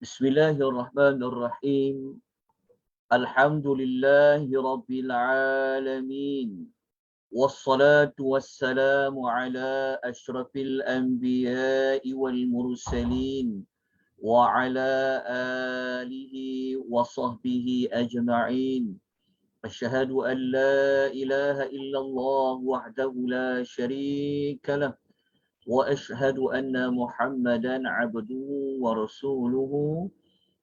Bismillahirrahmanirrahim. Alhamdulillahi rabbil alamin. Wassalatu wassalamu ala asyrafil anbiya'i wal mursalin wa ala alihi wa sahbihi ajma'in. Asyhadu an la ilaha illallah wahdahu la syarika lah wa asyhadu anna Muhammadan abduhu wa rasuluhu.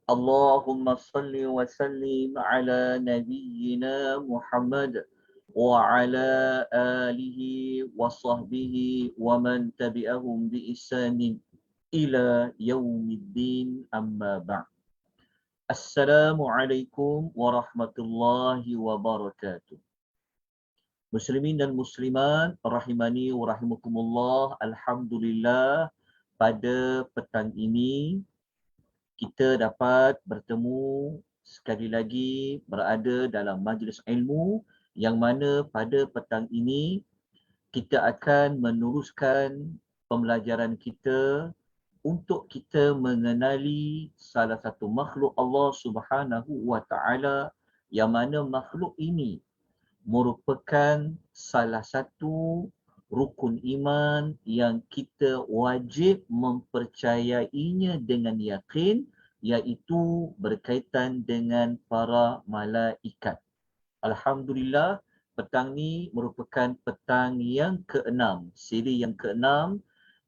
Allahumma salli wa sallim ala nabiyyina Muhammad wa ala alihi wa sahbihi wa man tabi'ahum bi ihsanin ila yaumiddin, amma ba'd. Assalamualaikum warahmatullahi wabarakatuh. Muslimin dan muslimat rahimani wa rahimakumullah. Alhamdulillah, pada petang ini kita dapat bertemu sekali lagi berada dalam majlis ilmu yang mana pada petang ini kita akan meneruskan pembelajaran kita untuk kita mengenali salah satu makhluk Allah Subhanahu wa taala, yang mana makhluk ini merupakan salah satu rukun iman yang kita wajib mempercayainya dengan yakin, iaitu berkaitan dengan para malaikat. Alhamdulillah, petang ni merupakan petang yang ke-6, siri yang ke-6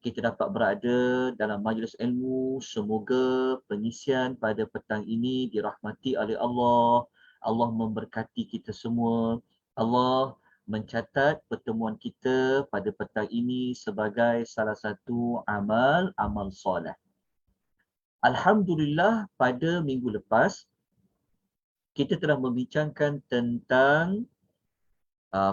kita dapat berada dalam majlis ilmu. Semoga pengisian pada petang ini dirahmati oleh Allah. Allah memberkati kita semua. Allah mencatat pertemuan kita pada petang ini sebagai salah satu amal soleh. Alhamdulillah, pada minggu lepas kita telah membincangkan tentang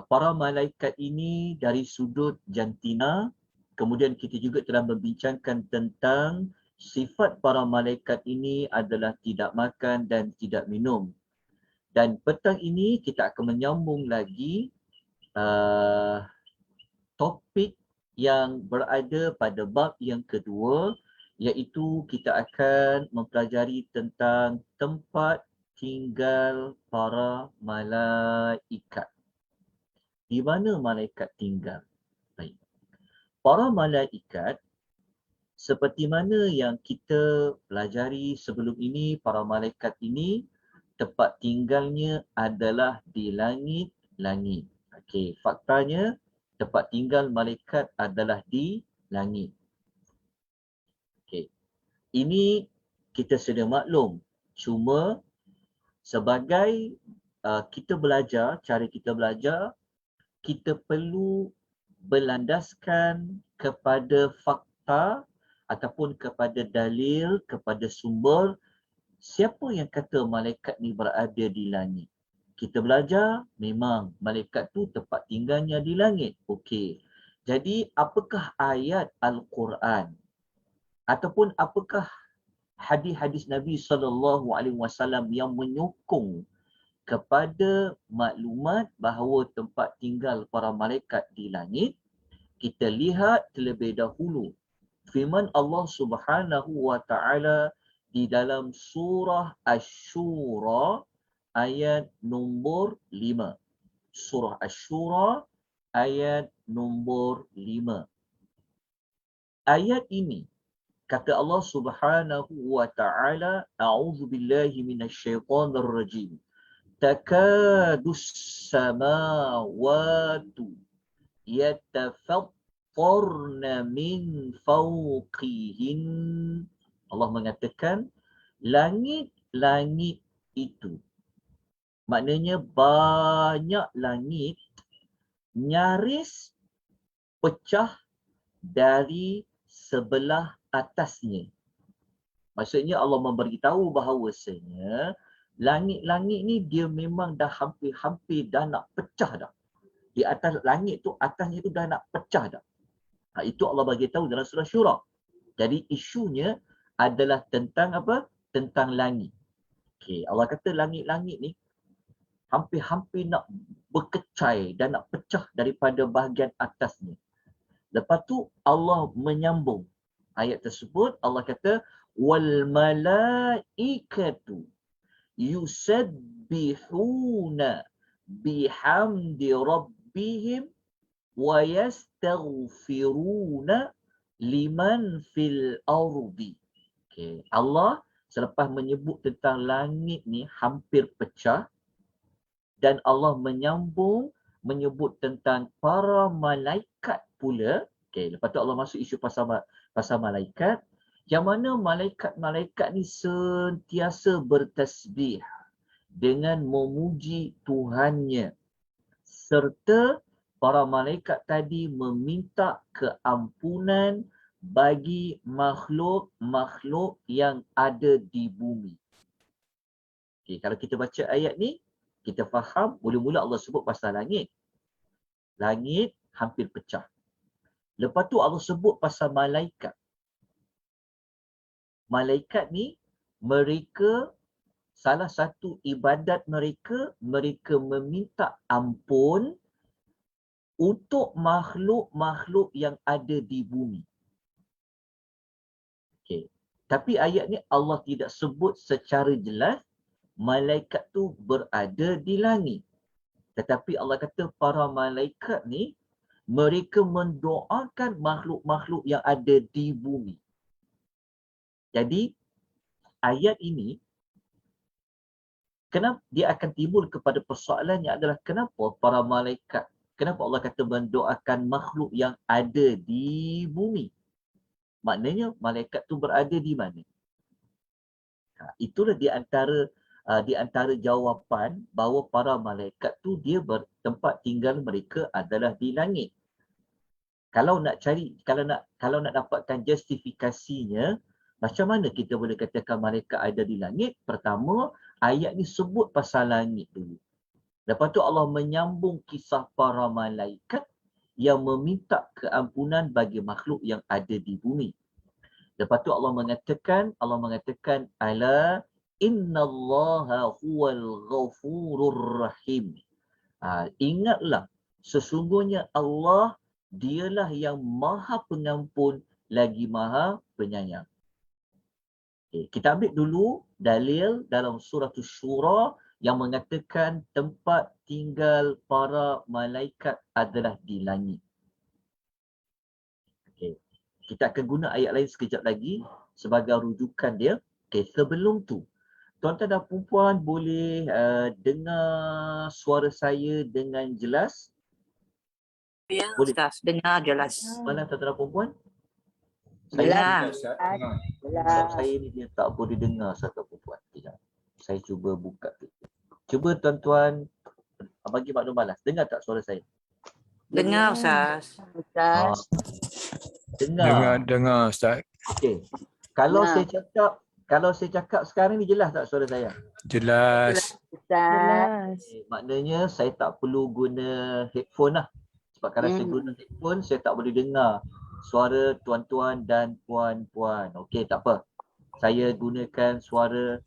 para malaikat ini dari sudut jantina. Kemudian kita juga telah membincangkan tentang sifat para malaikat ini adalah tidak makan dan tidak minum. Dan petang ini kita akan menyambung lagi topik yang berada pada bab yang kedua, iaitu kita akan mempelajari tentang tempat tinggal para malaikat. Di mana malaikat tinggal? Baik. Para malaikat, seperti mana yang kita pelajari sebelum ini, para malaikat ini tempat tinggalnya adalah di langit-langit. Okey, faktanya tempat tinggal malaikat adalah di langit. Okey. Ini kita sedia maklum. Cuma sebagai kita belajar, cara kita belajar, kita perlu berlandaskan kepada fakta ataupun kepada dalil, kepada sumber. Siapa yang kata malaikat ni berada di langit? Kita belajar, memang malaikat tu tempat tinggalnya di langit. Okey. Jadi, apakah ayat Al-Quran ataupun apakah hadis-hadis Nabi SAW yang menyokong kepada maklumat bahawa tempat tinggal para malaikat di langit? Kita lihat terlebih dahulu firman Allah Subhanahu wa taala di dalam surah Asy-Syura ayat nombor 5. Surah Asy-Syura ayat nombor 5. Ayat ini kata Allah Subhanahu wa taala, a'udzubillahi minasyaitonir rajim. Takadus samawatu yatafattarna min fawqihin. Allah mengatakan langit-langit itu, maknanya banyak langit nyaris pecah dari sebelah atasnya. Maksudnya Allah memberitahu bahawasanya langit-langit ni dia memang dah hampir-hampir dah nak pecah dah. Di atas langit tu, atasnya tu dah nak pecah dah. Itu Allah bagi tahu dalam surah Syura. Jadi isunya adalah tentang apa? Tentang langit. Okey, Allah kata langit-langit ni hampir-hampir nak berkecai dan nak pecah daripada bahagian atasnya. Lepas tu Allah menyambung ayat tersebut. Allah kata wal malaikatu yusabbihuna bihamdi rabbihim wa yastaghfiruna liman fil ardi. Okay. Allah selepas menyebut tentang langit ni hampir pecah, dan Allah menyebut tentang para malaikat pula. Okay. Lepas tu Allah masuk isu pasal malaikat, yang mana malaikat-malaikat ni sentiasa bertasbih dengan memuji Tuhannya, serta para malaikat tadi meminta keampunan bagi makhluk-makhluk yang ada di bumi. Okay, kalau kita baca ayat ni, kita faham mula-mula Allah sebut pasal langit. Langit hampir pecah. Lepas tu Allah sebut pasal malaikat. Malaikat ni, mereka, salah satu ibadat mereka, mereka meminta ampun untuk makhluk-makhluk yang ada di bumi. Okay. Tapi ayat ni Allah tidak sebut secara jelas malaikat tu berada di langit. Tetapi Allah kata para malaikat ni mereka mendoakan makhluk-makhluk yang ada di bumi. Jadi ayat ini, kenapa dia akan timbul kepada persoalannya adalah kenapa para malaikat, kenapa Allah kata mendoakan makhluk yang ada di bumi? Maknanya malaikat tu berada di mana? Itulah di antara jawapan bahawa para malaikat tu dia tempat tinggal mereka adalah di langit. Kalau nak dapatkan justifikasinya, macam mana kita boleh katakan malaikat ada di langit? Pertama, ayat ni sebut pasal langit dulu. Lepas tu Allah menyambung kisah para malaikat yang meminta keampunan bagi makhluk yang ada di bumi. Lepas tu Allah mengatakan ala innallaha huwal ghafurur rahim. Ingatlah, sesungguhnya Allah dialah yang maha pengampun lagi maha penyayang. Okay, kita ambil dulu dalil dalam surah Asy-Syura yang mengatakan tempat tinggal para malaikat adalah di langit. Okay. Kita akan guna ayat lain sekejap lagi sebagai rujukan dia. Okay, sebelum tu, tuan-tuan dan puan boleh dengar suara saya dengan jelas? Ya, Boleh. Ustaz, dengar jelas. Mana tuan-tuan dan puan? Jelas. Sebab saya ni dia tak boleh dengar satu puan. Tidak. Saya cuba buka. Cuba tuan-tuan bagi maklum balas. Dengar tak suara saya? Dengar, Ustaz. Dengar Ustaz. Okey. Kalau saya cakap sekarang ni jelas tak suara saya? Jelas. Maknanya saya tak perlu guna headphone lah. Sebab kalau saya guna headphone, saya tak boleh dengar suara tuan-tuan dan puan-puan. Okey, tak apa. Saya gunakan suara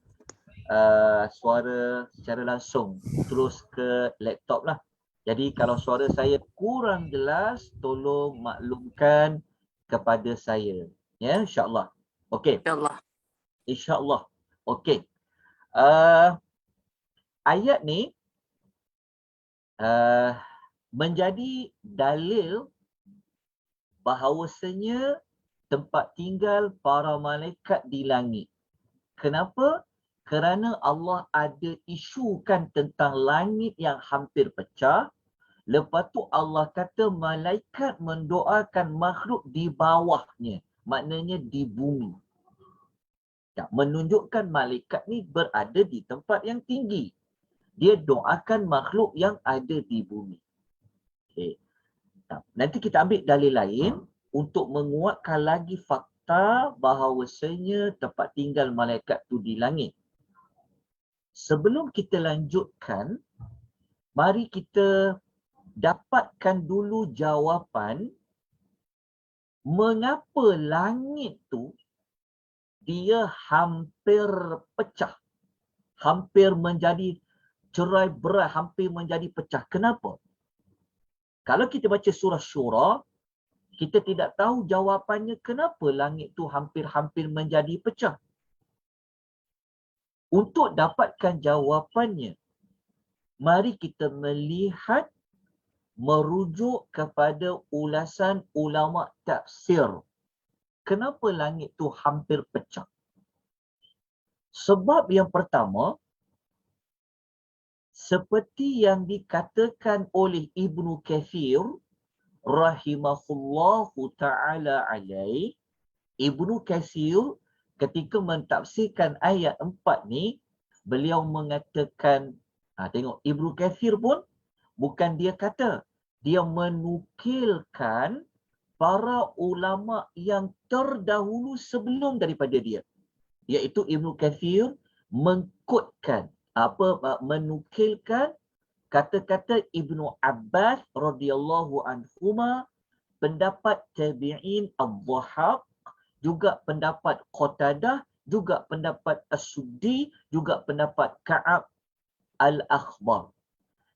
secara langsung terus ke laptop lah. Jadi kalau suara saya kurang jelas, tolong maklumkan kepada saya. Ya, insya-Allah. Okey. InsyaAllah. InsyaAllah. Okey. Ayat ni menjadi dalil bahawasanya tempat tinggal para malaikat di langit. Kenapa? Kerana Allah ada isukan tentang langit yang hampir pecah. Lepas tu Allah kata malaikat mendoakan makhluk di bawahnya. Maknanya di bumi. Ya, menunjukkan malaikat ni berada di tempat yang tinggi. Dia doakan makhluk yang ada di bumi. Okay. Nah, nanti kita ambil dalil lain untuk menguatkan lagi fakta bahawasanya tempat tinggal malaikat tu di langit. Sebelum kita lanjutkan, mari kita dapatkan dulu jawapan mengapa langit tu dia hampir pecah. Hampir menjadi cerai berai, hampir menjadi pecah. Kenapa? Kalau kita baca surah Syura, kita tidak tahu jawapannya kenapa langit tu hampir-hampir menjadi pecah. Untuk dapatkan jawapannya, mari kita melihat, merujuk kepada ulasan ulama tafsir. Kenapa langit tu hampir pecah? Sebab yang pertama, seperti yang dikatakan oleh Ibnu Katsir rahimahullahu ta'ala alaih, Ibnu Katsir ketika mentafsirkan ayat 4 ni, beliau mengatakan, tengok Ibnu Katsir pun bukan dia kata, dia menukilkan para ulama yang terdahulu sebelum daripada dia. Iaitu Ibnu Katsir mengkutkan, menukilkan kata-kata Ibnu Abbas radhiyallahu anhuma, pendapat tabi'in Ad-Dhahhak, juga pendapat Qatadah, juga pendapat As-Suddi, juga pendapat Ka'ab Al-Akhbar.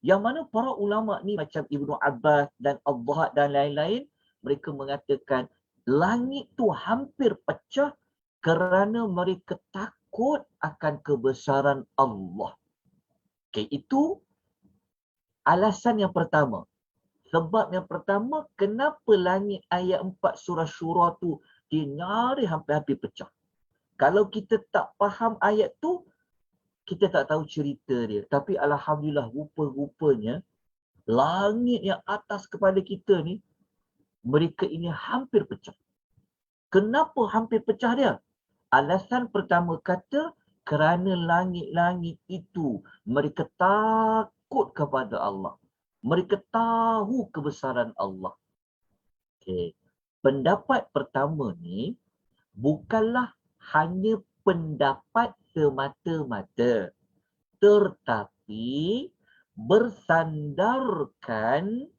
Yang mana para ulama ni macam Ibnu Abbas dan Ad-Dhahhak dan lain-lain, mereka mengatakan langit tu hampir pecah kerana mereka takut akan kebesaran Allah. Okay, itu alasan yang pertama. Sebab yang pertama, kenapa langit ayat 4 surah Syura tu dia nyaris hampir-hampir pecah. Kalau kita tak faham ayat tu, kita tak tahu cerita dia. Tapi alhamdulillah, rupa-rupanya langit yang atas kepada kita ni, mereka ini hampir pecah. Kenapa hampir pecah dia? Alasan pertama kata, kerana langit-langit itu mereka takut kepada Allah. Mereka tahu kebesaran Allah. Okay. Pendapat pertama ni bukanlah hanya pendapat semata-mata, tetapi bersandarkan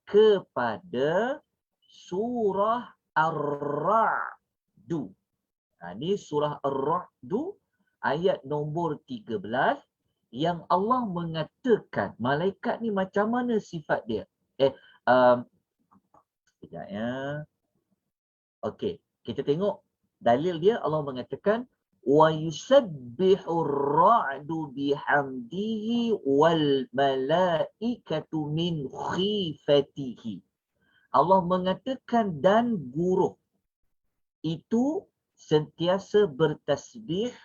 kepada surah Ar-Ra'd. Ini surah Ar-Ra'd ayat nombor 13 yang Allah mengatakan malaikat ni macam mana sifat dia. Sekejap ya. Okey, kita tengok dalil dia. Allah mengatakan wa yusabbihu ar-ra'du bihamdihi wal malaikatu min khifatihi. Allah mengatakan dan guruh itu sentiasa bertasbih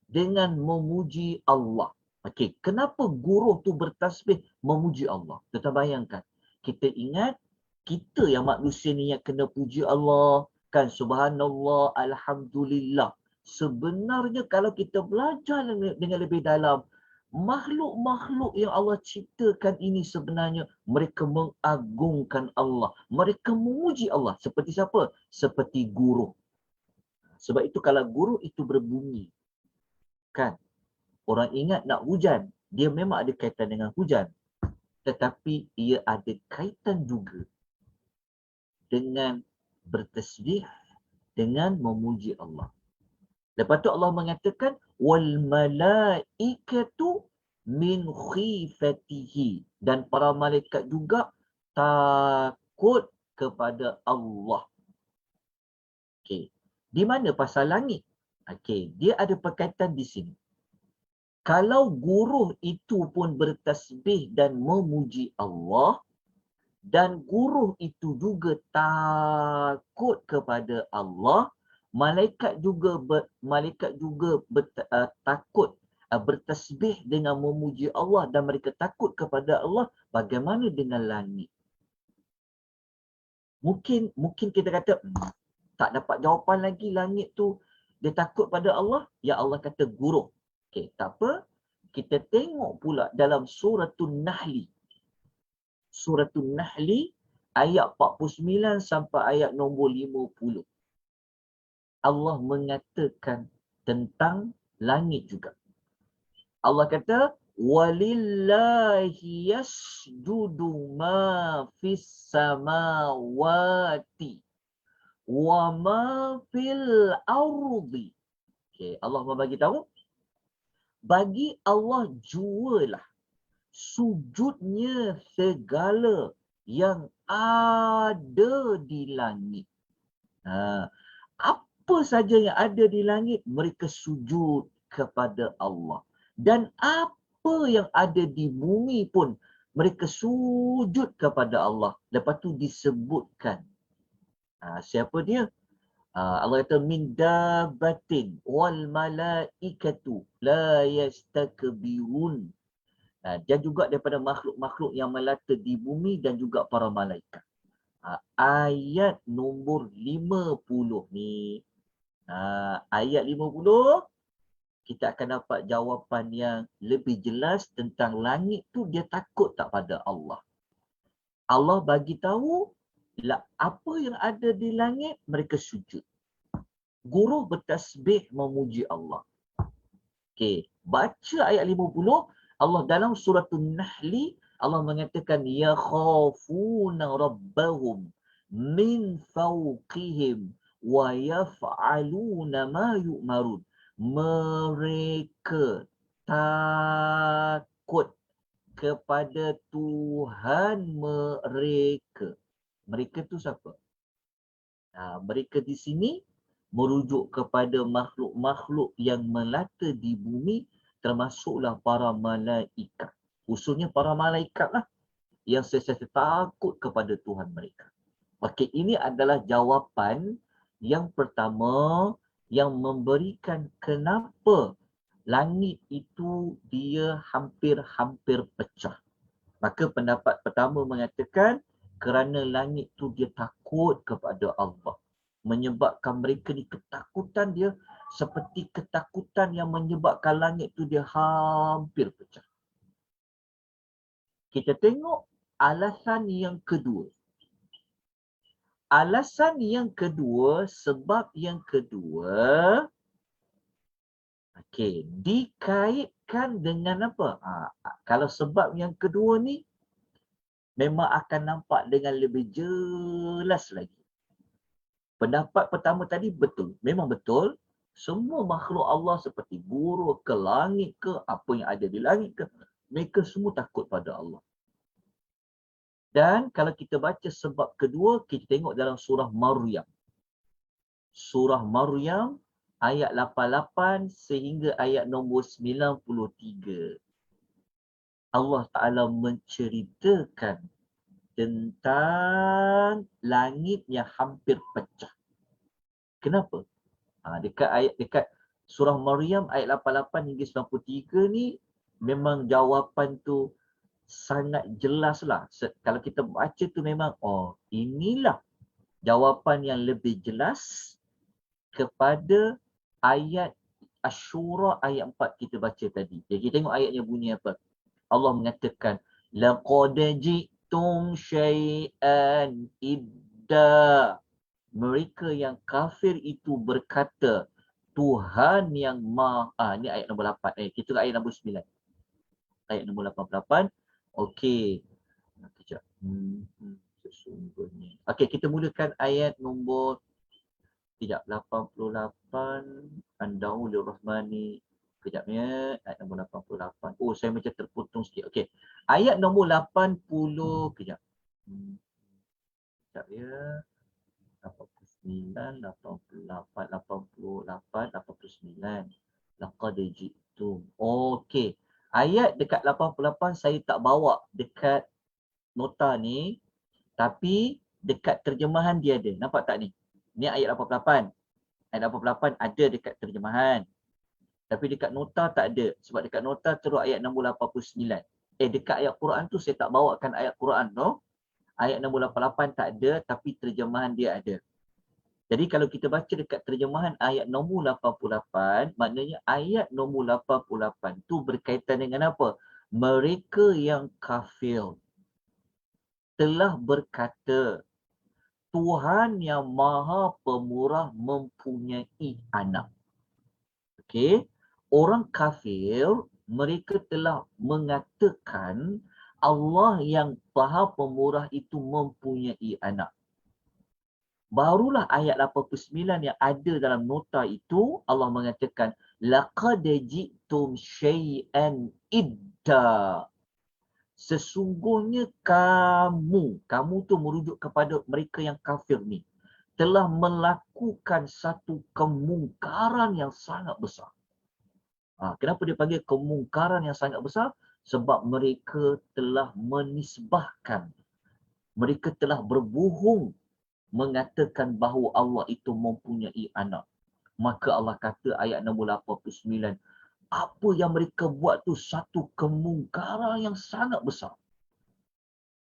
dengan memuji Allah. Okey, kenapa guruh tu bertasbih memuji Allah? Kita bayangkan. Kita ingat kita yang manusia ni yang kena puji Allah, kan, subhanallah, alhamdulillah. Sebenarnya kalau kita belajar dengan lebih dalam, makhluk-makhluk yang Allah ciptakan ini sebenarnya mereka mengagungkan Allah. Mereka memuji Allah. Seperti siapa? Seperti guru. Sebab itu kalau guru itu berbunyi, kan, orang ingat nak hujan, dia memang ada kaitan dengan hujan. Tetapi ia ada kaitan juga dengan bertasbih, dengan memuji Allah. Lepas tu Allah mengatakan wal malaikatu min khifatihi, dan para malaikat juga takut kepada Allah. Okey, di mana pasal langit? Okey, dia ada perkaitan di sini. Kalau guruh itu pun bertasbih dan memuji Allah, dan guruh itu juga takut kepada Allah, malaikat juga takut, bertasbih dengan memuji Allah, dan mereka takut kepada Allah. Bagaimana dengan langit? Mungkin kita kata tak dapat jawapan lagi, langit tu dia takut pada Allah. Ya Allah kata guruh. Okey, tak apa. Kita tengok pula dalam suratul Nahli. Suratul Nahli ayat 49 sampai ayat nombor 50. Allah mengatakan tentang langit juga. Allah kata walillahi yasjudu ma fis samawati wa ma fil ardi. Okay, Allah membagi tahu, bagi Allah jualah sujudnya segala yang ada di langit. Apa saja yang ada di langit, mereka sujud kepada Allah. Dan apa yang ada di bumi pun mereka sujud kepada Allah. Lepas tu disebutkan. Siapa dia? Allah kata min dabbatin wal malaikatu la yastakbirun. Dan juga daripada makhluk-makhluk yang melata di bumi dan juga para malaikat. Ayat nombor 50 ni. Ayat 50 kita akan dapat jawapan yang lebih jelas tentang langit tu dia takut tak pada Allah. Allah bagi tahu apa yang ada di langit mereka sujud. Guru bertasbih memuji Allah. Okey, baca ayat 50 Allah dalam surah An-Nahl Allah mengatakan ya khafuna rabbahum min fawqihim wa yaf'aluna ma yu'marun. Mereka takut kepada Tuhan mereka. Mereka tu siapa? Mereka di sini merujuk kepada makhluk-makhluk yang melata di bumi, termasuklah para malaikat. Usulnya para malaikat lah yang sentiasa takut kepada Tuhan mereka. Okey, ini adalah jawapan yang pertama yang memberikan kenapa langit itu dia hampir-hampir pecah. Maka pendapat pertama mengatakan kerana langit itu dia takut kepada Allah. Menyebabkan mereka ni ketakutan dia seperti ketakutan yang menyebabkan langit itu dia hampir pecah. Kita tengok alasan yang kedua. Alasan yang kedua, sebab yang kedua, okey, dikaitkan dengan apa? Kalau sebab yang kedua ni memang akan nampak dengan lebih jelas lagi. Pendapat pertama tadi betul, memang betul. Semua makhluk Allah seperti burung ke langit ke, apa yang ada di langit ke, mereka semua takut pada Allah. Dan kalau kita baca sebab kedua, kita tengok dalam surah Maryam. Surah Maryam ayat 88 sehingga ayat nombor 93. Allah Ta'ala menceritakan tentang langit yang hampir pecah. Kenapa? Dekat surah Maryam ayat 88 hingga 93 ni memang jawapan tu sangat jelas lah. Kalau kita baca tu memang inilah jawapan yang lebih jelas kepada ayat Asy-Syura ayat 4 kita baca tadi. Jadi kita tengok ayatnya bunyi apa. Allah mengatakan laqad ji'tum syai'an idda. Mereka yang kafir itu berkata Tuhan yang maha. Ni ayat nombor 8. Kita ayat nombor 9. Ayat nombor 88. Okey. Sekejap. Sesungguhnya. Okey, kita mulakan ayat nombor 88. Andau lirrahmani. Kejap ya. Ayat nombor 88. Oh, saya macam terpotong sikit. Okey. Ayat nombor 80. Kejap. Kejap ya. 89, 88, 88, 89. Laqad ji'tum. Okey. Ayat dekat 88 saya tak bawa dekat nota ni. Tapi dekat terjemahan dia ada. Nampak tak ni? Ni ayat 88. Ayat 88 ada dekat terjemahan. Tapi dekat nota tak ada. Sebab dekat nota terus ayat nombor 89. Dekat ayat Quran tu saya tak bawakan ayat Quran tu. Ayat nombor 88 tak ada tapi terjemahan dia ada. Jadi kalau kita baca dekat terjemahan ayat nombor 88, maknanya ayat nombor 88 tu berkaitan dengan apa? Mereka yang kafir telah berkata, Tuhan yang maha pemurah mempunyai anak. Okey, orang kafir mereka telah mengatakan Allah yang maha pemurah itu mempunyai anak. Barulah ayat 89 yang ada dalam nota itu Allah mengatakan laqad ji'tum syai'an idda. Sesungguhnya kamu tu merujuk kepada mereka yang kafir ni, telah melakukan satu kemungkaran yang sangat besar. Kenapa dia panggil kemungkaran yang sangat besar? Sebab mereka telah menisbahkan, mereka telah berbohong mengatakan bahawa Allah itu mempunyai anak. Maka Allah kata ayat nombor 89, apa yang mereka buat tu satu kemungkaran yang sangat besar.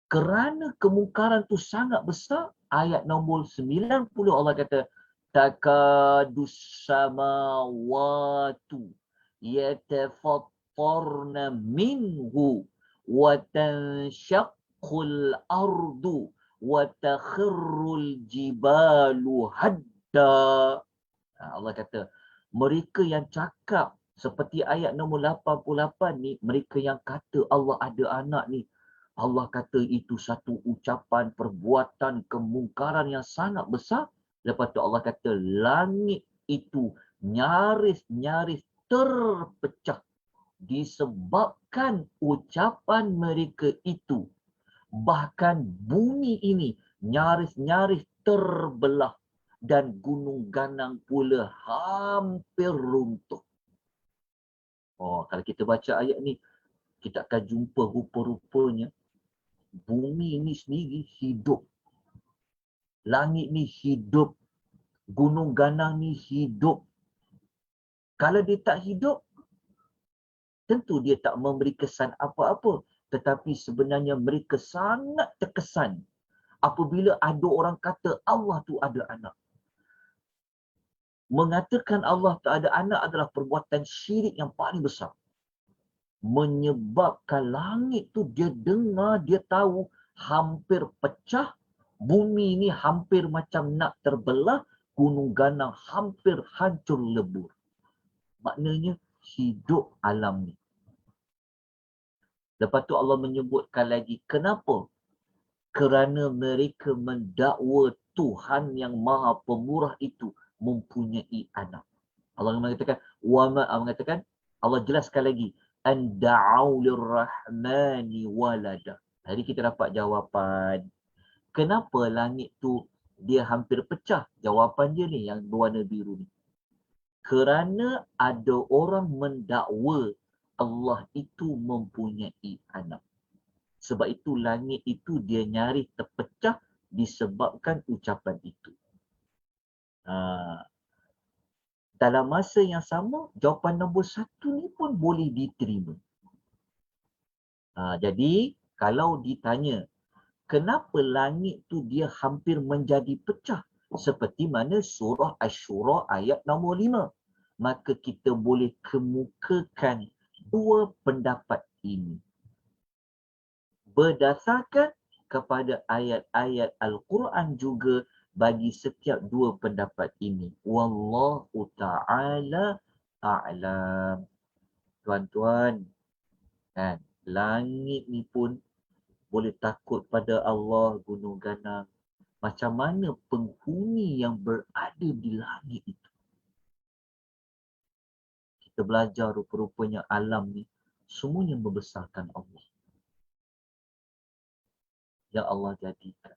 Kerana kemungkaran tu sangat besar, ayat nombor 90 Allah kata, takadus samawatu yatafattarna minhu wa tanshaqqul ardu wa takhirrul jibalu hadda. Allah kata, mereka yang cakap seperti ayat nombor 88 ni, mereka yang kata Allah ada anak ni, Allah kata itu satu ucapan, perbuatan, kemungkaran yang sangat besar. Lepas tu Allah kata langit itu nyaris-nyaris terpecah disebabkan ucapan mereka itu. Bahkan bumi ini nyaris-nyaris terbelah dan gunung ganang pula hampir runtuh. Kalau kita baca ayat ni, kita akan jumpa rupa-rupanya bumi ini sendiri hidup. Langit ni hidup. Gunung ganang ni hidup. Kalau dia tak hidup, tentu dia tak memberi kesan apa-apa. Tetapi sebenarnya mereka sangat terkesan apabila ada orang kata Allah tu ada anak. Mengatakan Allah tak ada anak adalah perbuatan syirik yang paling besar. Menyebabkan langit tu dia dengar, dia tahu hampir pecah, bumi ni hampir macam nak terbelah, gunung ganang hampir hancur lebur. Maknanya hidup alam ni. Lepas tu Allah menyebutkan lagi, kenapa? Kerana mereka mendakwa Tuhan yang Maha Pemurah itu mempunyai anak. Allah mengatakan, Allah jelaskan lagi, an da'au lirrahmani walada. Jadi kita dapat jawapan. Kenapa langit tu dia hampir pecah? Jawapan dia ni yang berwarna biru ni. Kerana ada orang mendakwa Allah itu mempunyai anak. Sebab itu langit itu dia nyaris terpecah disebabkan ucapan itu. Dalam masa yang sama, jawapan nombor 1 ni pun boleh diterima. Jadi, kalau ditanya, kenapa langit tu dia hampir menjadi pecah? Seperti mana surah Asy-Syura ayat nombor 5. Maka kita boleh kemukakan dua pendapat ini. Berdasarkan kepada ayat-ayat Al-Quran juga bagi setiap dua pendapat ini. Wallahu ta'ala a'lam. Tuan-tuan, kan, langit ni pun boleh takut pada Allah, gunung ganang. Macam mana penghuni yang berada di langit itu? Kita belajar rupa-rupanya alam ni semuanya membesarkan Allah. Yang Allah jadikan.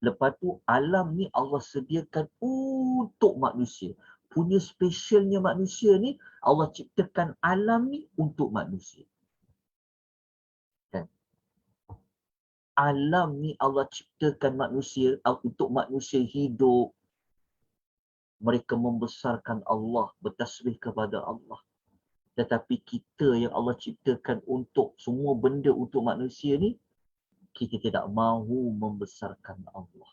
Lepas tu alam ni Allah sediakan untuk manusia. Punya spesialnya manusia ni, Allah ciptakan alam ni untuk manusia. Kan? Alam ni Allah ciptakan manusia untuk manusia hidup. Mereka membesarkan Allah, bertasbih kepada Allah. Tetapi kita yang Allah ciptakan untuk semua benda untuk manusia ni, kita tidak mahu membesarkan Allah.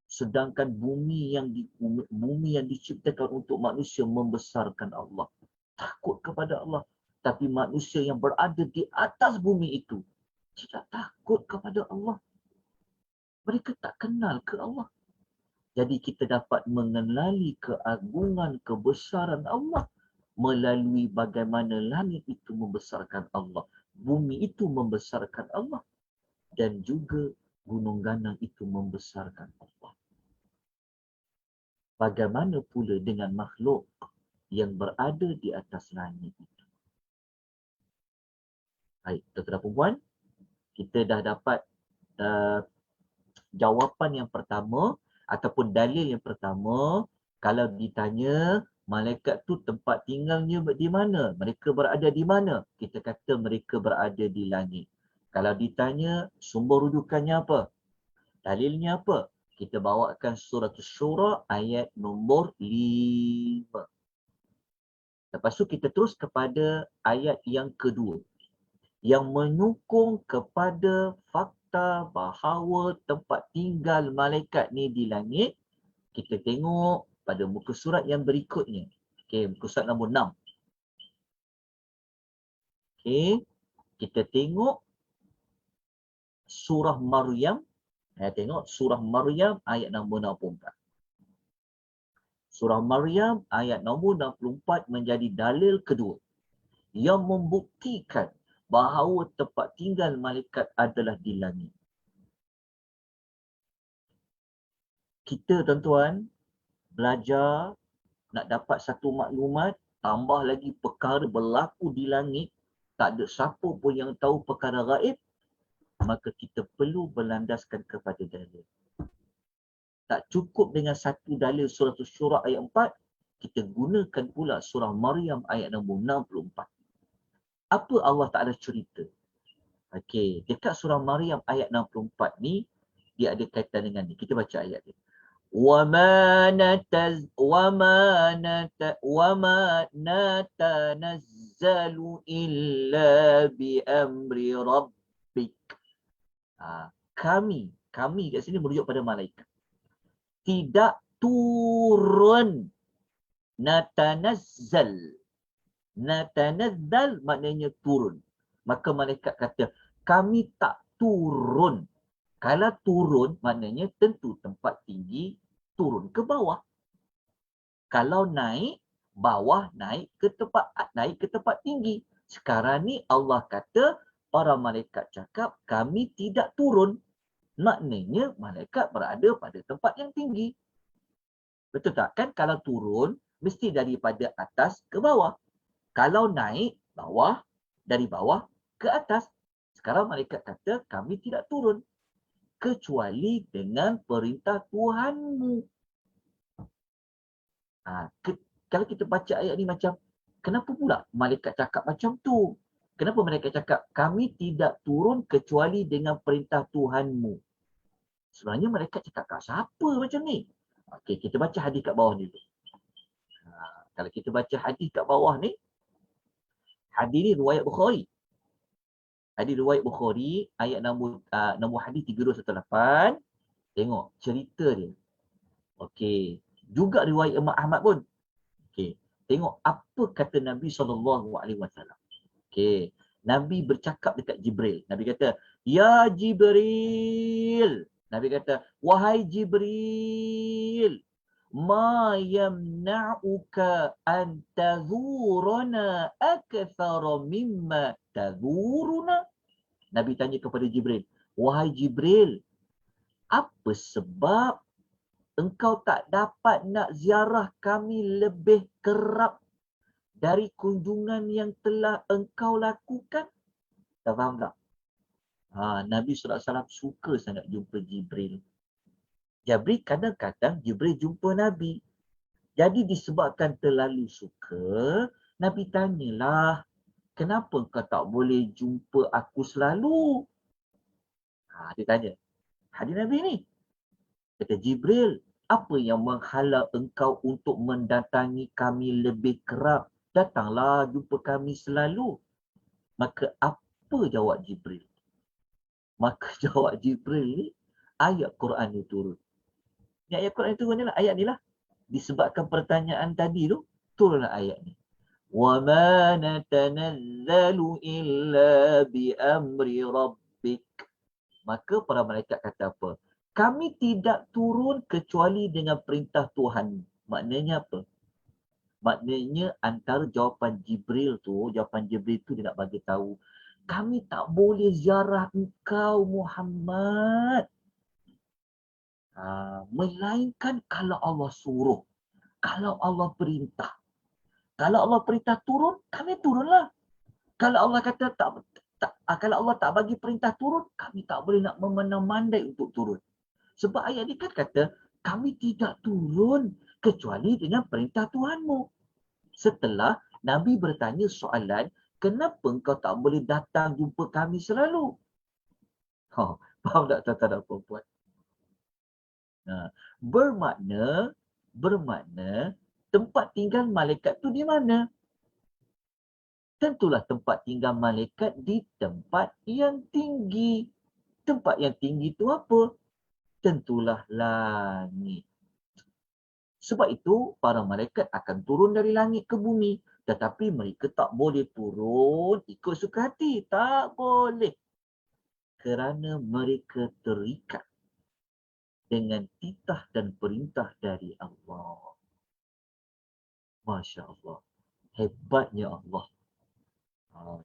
Sedangkan bumi yang diciptakan untuk manusia membesarkan Allah. Takut kepada Allah. Tapi manusia yang berada di atas bumi itu tidak takut kepada Allah. Mereka tak kenal ke Allah. Jadi kita dapat mengenali keagungan, kebesaran Allah melalui bagaimana langit itu membesarkan Allah. Bumi itu membesarkan Allah. Dan juga gunung ganang itu membesarkan Allah. Bagaimana pula dengan makhluk yang berada di atas langit itu? Baik, tuan-tuan dan puan, kita dah dapat jawapan yang pertama ataupun dalil yang pertama. Kalau ditanya Malaikat tu tempat tinggalnya di mana? Mereka berada di mana? Kita kata mereka berada di langit. Kalau ditanya sumber rujukannya apa? Dalilnya apa? Kita bawakan surah Asy-Syura ayat nombor 5. Lepas tu kita terus kepada ayat yang kedua. Yang menyokong kepada fakta bahawa tempat tinggal malaikat ni di langit. Kita tengok pada muka surat yang berikutnya. Okey, muka surat nombor 6. Okey, kita tengok surah Maryam. Tengok surah Maryam ayat nombor 64. Surah Maryam ayat nombor 64 menjadi dalil kedua yang membuktikan bahawa tempat tinggal malaikat adalah di langit. Kita tuan-tuan belajar nak dapat satu maklumat, tambah lagi perkara berlaku di langit, tak ada siapa pun yang tahu perkara gaib, maka kita perlu berlandaskan kepada dalil. Tak cukup dengan satu dalil surah Asy-Syura ayat 4, kita gunakan pula surah Maryam ayat nombor 64. Apa Allah Ta'ala cerita? Okey, dekat surah Maryam ayat 64 ni, dia ada kaitan dengan ni. Kita baca ayat dia. وَمَا نَتَنَزَّلُ إِلَّا بِأَمْرِ رَبِّكَ. Kami kat sini merujuk pada malaikat. Tidak turun. Natanazzal. Natanazzal maknanya turun. Maka malaikat kata, kami tak turun. Kalau turun maknanya tentu tempat tinggi turun ke bawah. Kalau naik, bawah naik ke tempat tinggi. Sekarang ni Allah kata, para malaikat cakap, kami tidak turun. Maknanya malaikat berada pada tempat yang tinggi. Betul tak? Kan kalau turun, mesti daripada atas ke bawah. Kalau naik, dari bawah ke atas. Sekarang malaikat kata, kami tidak turun. Kecuali dengan perintah Tuhanmu. Kalau kita baca ayat ni macam, kenapa pula malaikat cakap macam tu? Kenapa mereka cakap, kami tidak turun kecuali dengan perintah Tuhanmu? Sebenarnya mereka cakap kat siapa macam ni? Okey, kita baca hadis kat bawah ni dulu. Kalau kita baca hadis kat bawah ni, hadis ni riwayat Bukhari. Hadis riwayat Bukhari, ayat nombor hadis 3218. Tengok cerita dia. Okey, juga riwayat Imam Ahmad pun. Okey, tengok apa kata Nabi SAW. Okey, Nabi bercakap dekat Jibril. Nabi kata, "Ya Jibril." Nabi kata, "Wahai Jibril, ma yamna'uka an tazurana akthara mimma tazuruna?" Nabi tanya kepada Jibril, "Wahai Jibril, apa sebab engkau tak dapat nak ziarah kami lebih kerap dari kunjungan yang telah engkau lakukan?" Tak faham tak? Nabi SAW suka sangat jumpa Jibril. Jibril kadang-kadang Jibril jumpa Nabi. Jadi disebabkan terlalu suka, Nabi tanyalah, kenapa kau tak boleh jumpa aku selalu? Dia tanya. Hadis Nabi ni. Kata Jibril, apa yang menghalang engkau untuk mendatangi kami lebih kerap? Datanglah jumpa kami selalu. Maka apa jawab Jibril? Maka jawab Jibril ni, ayat Quran ni turun. Ni ayat Quran ni turun ni lah, ayat ni lah. Disebabkan pertanyaan tadi tu, turunlah ayat ni. وَمَا نَتَنَزَّلُ إِلَّا بِأَمْرِ رَبِّكَ. Maka para malaikat kata apa? Kami tidak turun kecuali dengan perintah Tuhan. Maknanya apa? Maknanya antara jawapan Jibril tu dia nak bagi tahu, kami tak boleh ziarah engkau Muhammad. Melainkan kalau Allah suruh. Kalau Allah perintah. Kalau Allah perintah turun, kami turunlah. Kalau Allah kata kalau Allah tak bagi perintah turun, kami tak boleh nak memandai untuk turun. Sebab ayat ni kan kata, kami tidak turun kecuali dengan perintah Tuhanmu. Setelah Nabi bertanya soalan, kenapa engkau tak boleh datang jumpa kami selalu? Faham tak tuan-tuan dan puan-puan? Bermakna tempat tinggal malaikat tu di mana? Tentulah tempat tinggal malaikat di tempat yang tinggi. Tempat yang tinggi itu apa? Tentulah langit. Sebab itu, para malaikat akan turun dari langit ke bumi. Tetapi mereka tak boleh turun ikut suka hati. Tak boleh. Kerana mereka terikat dengan titah dan perintah dari Allah. Masya Allah. Hebatnya Allah.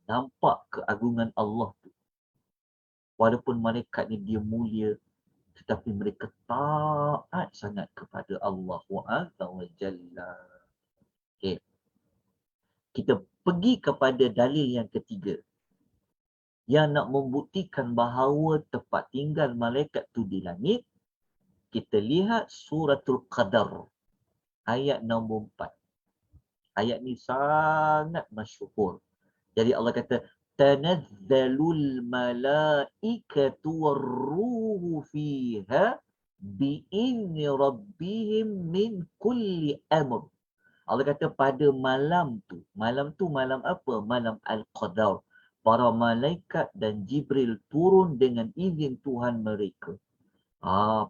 Nampak keagungan Allah tu. Walaupun malaikat ni dia mulia, tetapi mereka taat sangat kepada Allah Azza wa Jalla. Okay. Kita pergi kepada dalil yang ketiga. Yang nak membuktikan bahawa tempat tinggal malaikat tu di langit. Kita lihat suratul Qadar. Ayat nombor 4. Ayat ni sangat masyhur. Jadi Allah kata, tanazzalul malaikatu warruhu fiha bi'izni rabbihim min kulli amr. Allah kata pada malam tu malam apa? Malam Al-Qadar. Para malaikat dan Jibril turun dengan izin Tuhan mereka.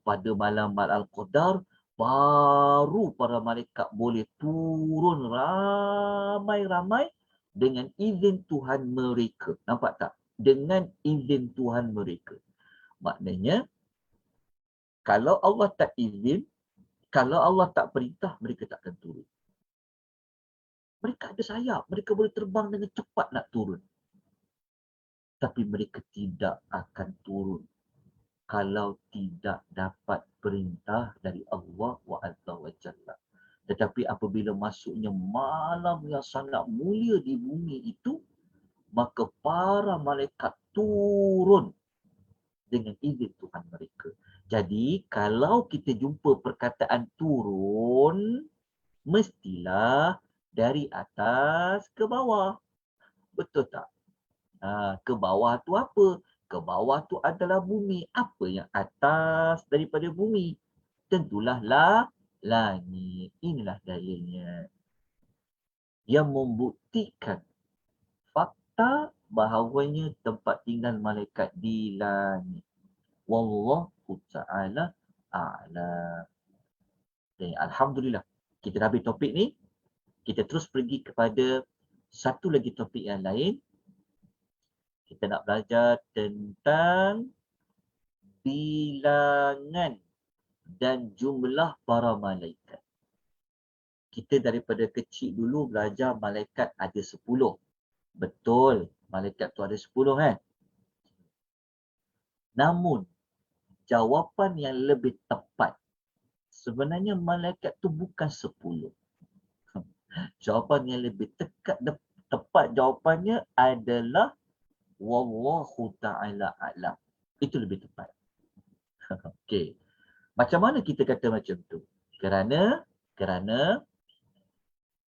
Pada malam Al-Qadar baru para malaikat boleh turun ramai-ramai dengan izin Tuhan mereka. Nampak tak? Dengan izin Tuhan mereka. Maknanya, kalau Allah tak izin, kalau Allah tak perintah, mereka tak akan turun. Mereka ada sayap. Mereka boleh terbang dengan cepat nak turun. Tapi mereka tidak akan turun kalau tidak dapat perintah dari Allah Azza wa Jalla. Tetapi apabila masuknya malam yang sangat mulia di bumi itu, maka para malaikat turun dengan izin Tuhan mereka. Jadi, kalau kita jumpa perkataan turun, mestilah dari atas ke bawah. Betul tak? Ke bawah tu apa? Ke bawah tu adalah bumi. Apa yang atas daripada bumi? Tentulah langit. Inilah dalilnya. Yang membuktikan fakta bahawanya tempat tinggal malaikat di langit. Wallahu ta'ala a'lam. Alhamdulillah. Kita dah habis topik ni. Kita terus pergi kepada satu lagi topik yang lain. Kita nak belajar tentang bilangan dan jumlah para malaikat. Kita daripada kecil dulu belajar malaikat ada 10. Betul, malaikat tu ada 10 kan? Namun, jawapan yang lebih tepat, sebenarnya malaikat tu bukan 10. Jawapan yang lebih tepat jawapannya adalah wallahu ta'ala a'lam. Itu lebih tepat. Okey. Macam mana kita kata macam tu? Kerana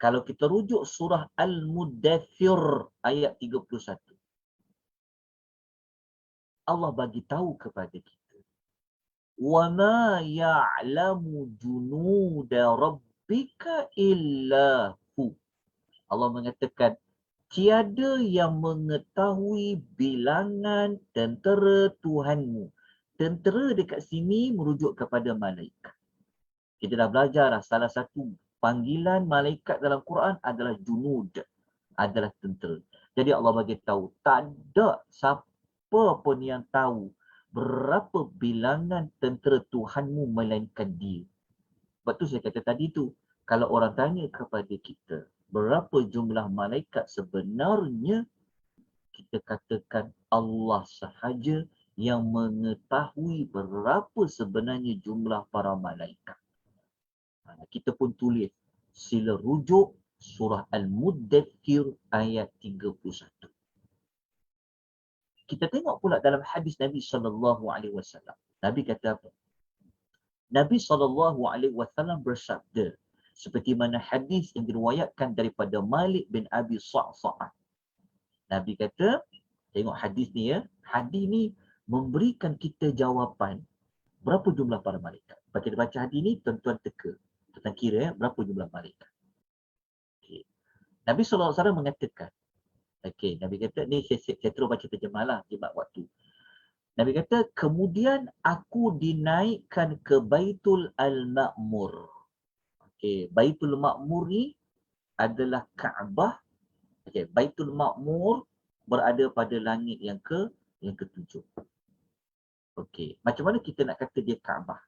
kalau kita rujuk surah Al-Muddathir ayat 31. Allah bagi tahu kepada kita. Wa ma ya'lamu junuda rabbika illa hu. Allah mengatakan, tiada yang mengetahui bilangan tentera Tuhanmu. Tentera dekat sini merujuk kepada malaikat. Kita dah belajar dah, salah satu panggilan malaikat dalam Quran adalah junud, adalah tentera. Jadi Allah bagi tahu, tak ada siapa pun yang tahu berapa bilangan tentera Tuhanmu melainkan dia. Sebab tu saya kata tadi tu, kalau orang tanya kepada kita, berapa jumlah malaikat sebenarnya, kita katakan Allah sahaja yang mengetahui berapa sebenarnya jumlah para malaikat. Kita pun tulis, sila rujuk surah Al-Muddathir ayat 31. Kita tengok pula dalam hadis Nabi SAW. Nabi kata apa? Nabi SAW bersabda, Seperti mana hadis yang diriwayatkan daripada Malik bin Abi Sa'sa'ah. Nabi kata, tengok hadis ni ya, hadis ni memberikan kita jawapan berapa jumlah para malaikat. Lepas kita baca hadis ni, tuan-tuan teka. Tuan kira ya, berapa jumlah malaikat. Okay. Nabi SAW mengatakan, Nabi kata, ni saya terus baca terjemah lah, jimat waktu. Nabi kata, kemudian aku dinaikkan ke Baitul Al-Ma'mur. Baitul Ma'mur ni adalah Kaabah. Baitul Ma'mur berada pada langit yang ketujuh. Macam mana kita nak kata dia Kaabah?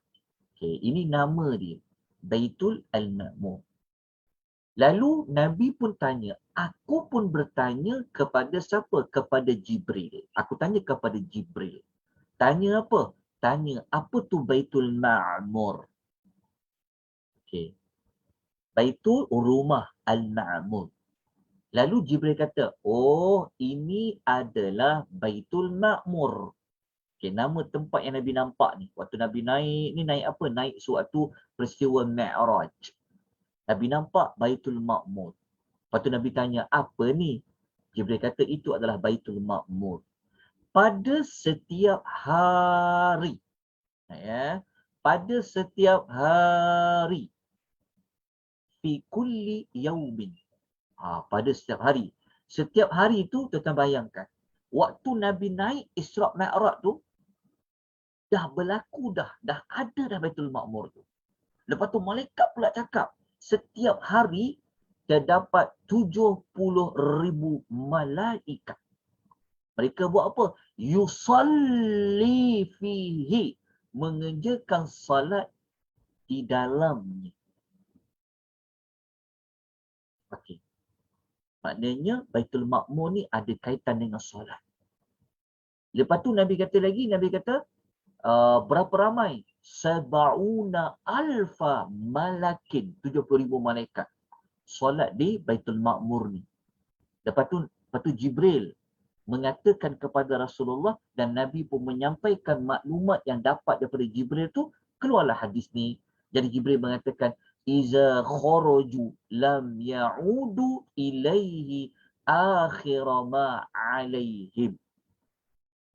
Ini nama dia, Baitul Al-Ma'mur. Lalu Nabi pun tanya, aku pun bertanya kepada siapa? Kepada Jibril. Aku tanya kepada Jibril. Tanya apa? Tanya, apa tu Baitul Ma'mur? Baitul rumah Al-Ma'mur. Lalu Jibril kata, oh ini adalah Baitul Ma'mur. Nama tempat yang Nabi nampak ni. Waktu Nabi naik, ni naik apa? Naik sewaktu peristiwa Mi'raj. Nabi nampak Baitul Ma'mur. Lepas tu Nabi tanya, apa ni? Jibril kata, itu adalah Baitul Ma'mur. Pada setiap hari. Pada setiap hari. Fi kulli yaumin. Pada setiap hari. Setiap hari tu tuan bayangkan. Waktu Nabi naik Isra' Mi'raj tu, dah berlaku dah ada dah Baitul Ma'mur tu. Lepas tu malaikat pula cakap, setiap hari dia dapat 70,000 malaikat. Mereka buat apa? Yusalli fihi. Mengerjakan salat di dalamnya. Maknanya Baitul Ma'mur ni ada kaitan dengan solat. Lepas tu Nabi kata lagi, Nabi kata, berapa ramai? Sab'una alfa malakin. 70,000 malaikat. Solat di Baitul Ma'mur ni. Lepas tu Jibril mengatakan kepada Rasulullah dan Nabi pun menyampaikan maklumat yang dapat daripada Jibril tu, keluarlah hadis ni. Jadi Jibril mengatakan, iza kharaju lam ya'udu ilaihi akhira ma alaihim.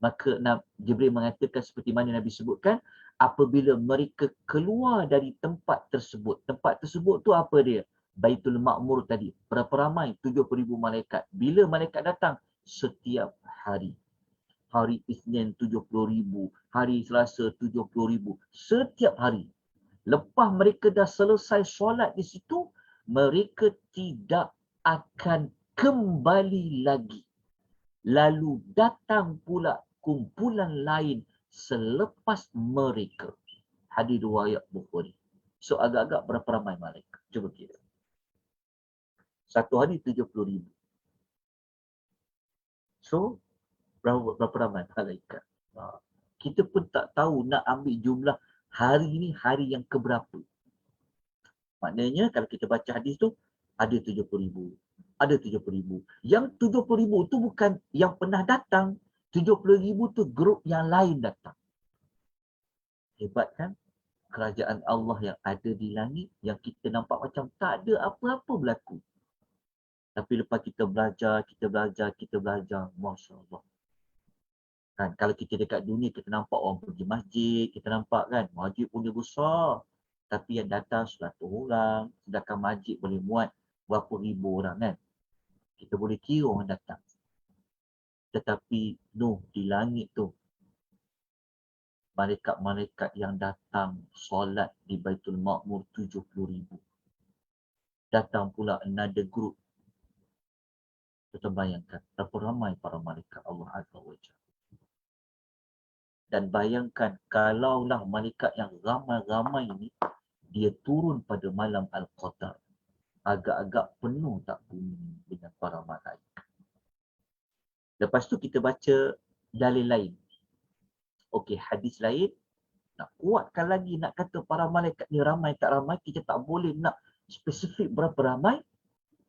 Maka Jibril mengatakan seperti mana Nabi sebutkan, apabila mereka keluar dari tempat tersebut. Tempat tersebut tu apa dia? Baitul Ma'mur tadi. Berapa ramai? 70,000 malaikat. Bila malaikat datang? Setiap hari. Hari Isnin 70,000. Hari Selasa 70,000. Setiap hari. Lepas mereka dah selesai solat di situ, mereka tidak akan kembali lagi. Lalu datang pula kumpulan lain selepas mereka. Hadis riwayat Bukhari. So agak-agak berapa ramai malaikat? Cuba kira. Satu hari 70,000. So berapa ramai malaikat? Kita pun tak tahu nak ambil jumlah hari ni hari yang keberapa. Maknanya kalau kita baca hadis tu, ada 70,000. Ada 70,000. Yang 70,000 tu bukan yang pernah datang. 70,000 tu grup yang lain datang. Hebat kan? Kerajaan Allah yang ada di langit, yang kita nampak macam tak ada apa-apa berlaku. Tapi lepas kita belajar, Masya Allah. Kan, kalau kita dekat dunia, kita nampak orang pergi masjid, kita nampak kan, masjid punya besar. Tapi yang datang 100 orang, sedangkan masjid boleh muat berapa ribu orang kan. Kita boleh kira orang datang. Tetapi di langit tu, malaikat-malaikat yang datang solat di Baitul Ma'mur 70,000. Datang pula another group. Kita bayangkan berapa ramai para malaikat Allah Azza wa Jalla. Dan bayangkan kalaulah malaikat yang ramai-ramai ini, dia turun pada malam Al-Qadar. Agak-agak penuh tak bumi dengan para malaikat. Lepas tu kita baca dalil lain. Okey, hadis lain. Nak kuatkan lagi, nak kata para malaikat ni ramai tak ramai, kita tak boleh nak spesifik berapa ramai.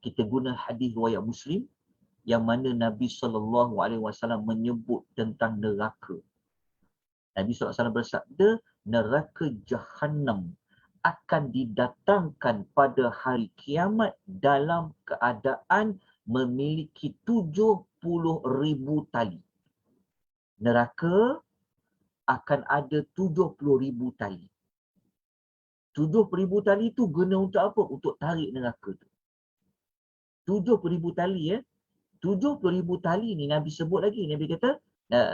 Kita guna hadis riwayat Muslim yang mana Nabi SAW menyebut tentang neraka. Nabi SAW bersabda, neraka Jahannam akan didatangkan pada hari kiamat dalam keadaan memiliki 70,000 tali. Neraka akan ada 70,000 tali. 70,000 tali tu guna untuk apa? Untuk tarik neraka tu. 70,000 tali 70,000 tali ni Nabi sebut lagi. Nabi kata,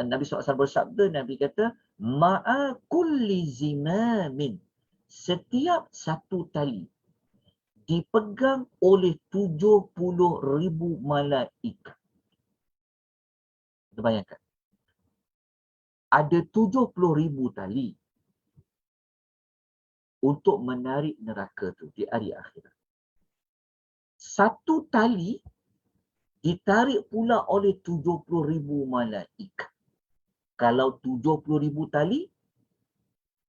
Nabi SAW bersabda, Nabi kata, ma'a kulli zimamin. Setiap satu tali dipegang oleh 70,000 malaikat. Kita bayangkan. Ada 70,000 tali untuk menarik neraka tu di hari akhirat. Satu tali ditarik pula oleh 70,000 malaikat. Kalau 70,000 tali,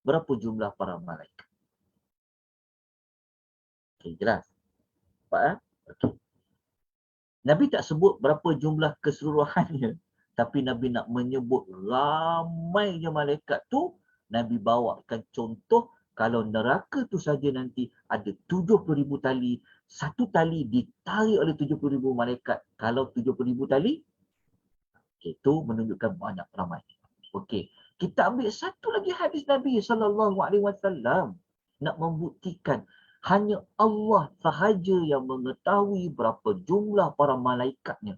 berapa jumlah para malaikat? Okey, jelas? Nampak? Okey. Nabi tak sebut berapa jumlah keseluruhannya, tapi Nabi nak menyebut ramainya malaikat tu. Nabi bawakan contoh, kalau neraka tu saja nanti ada 70,000 tali, satu tali ditarik oleh 70,000 malaikat. Kalau 70,000 tali, itu menunjukkan banyak ramai. Okey, kita ambil satu lagi hadis Nabi SAW nak membuktikan hanya Allah sahaja yang mengetahui berapa jumlah para malaikatnya,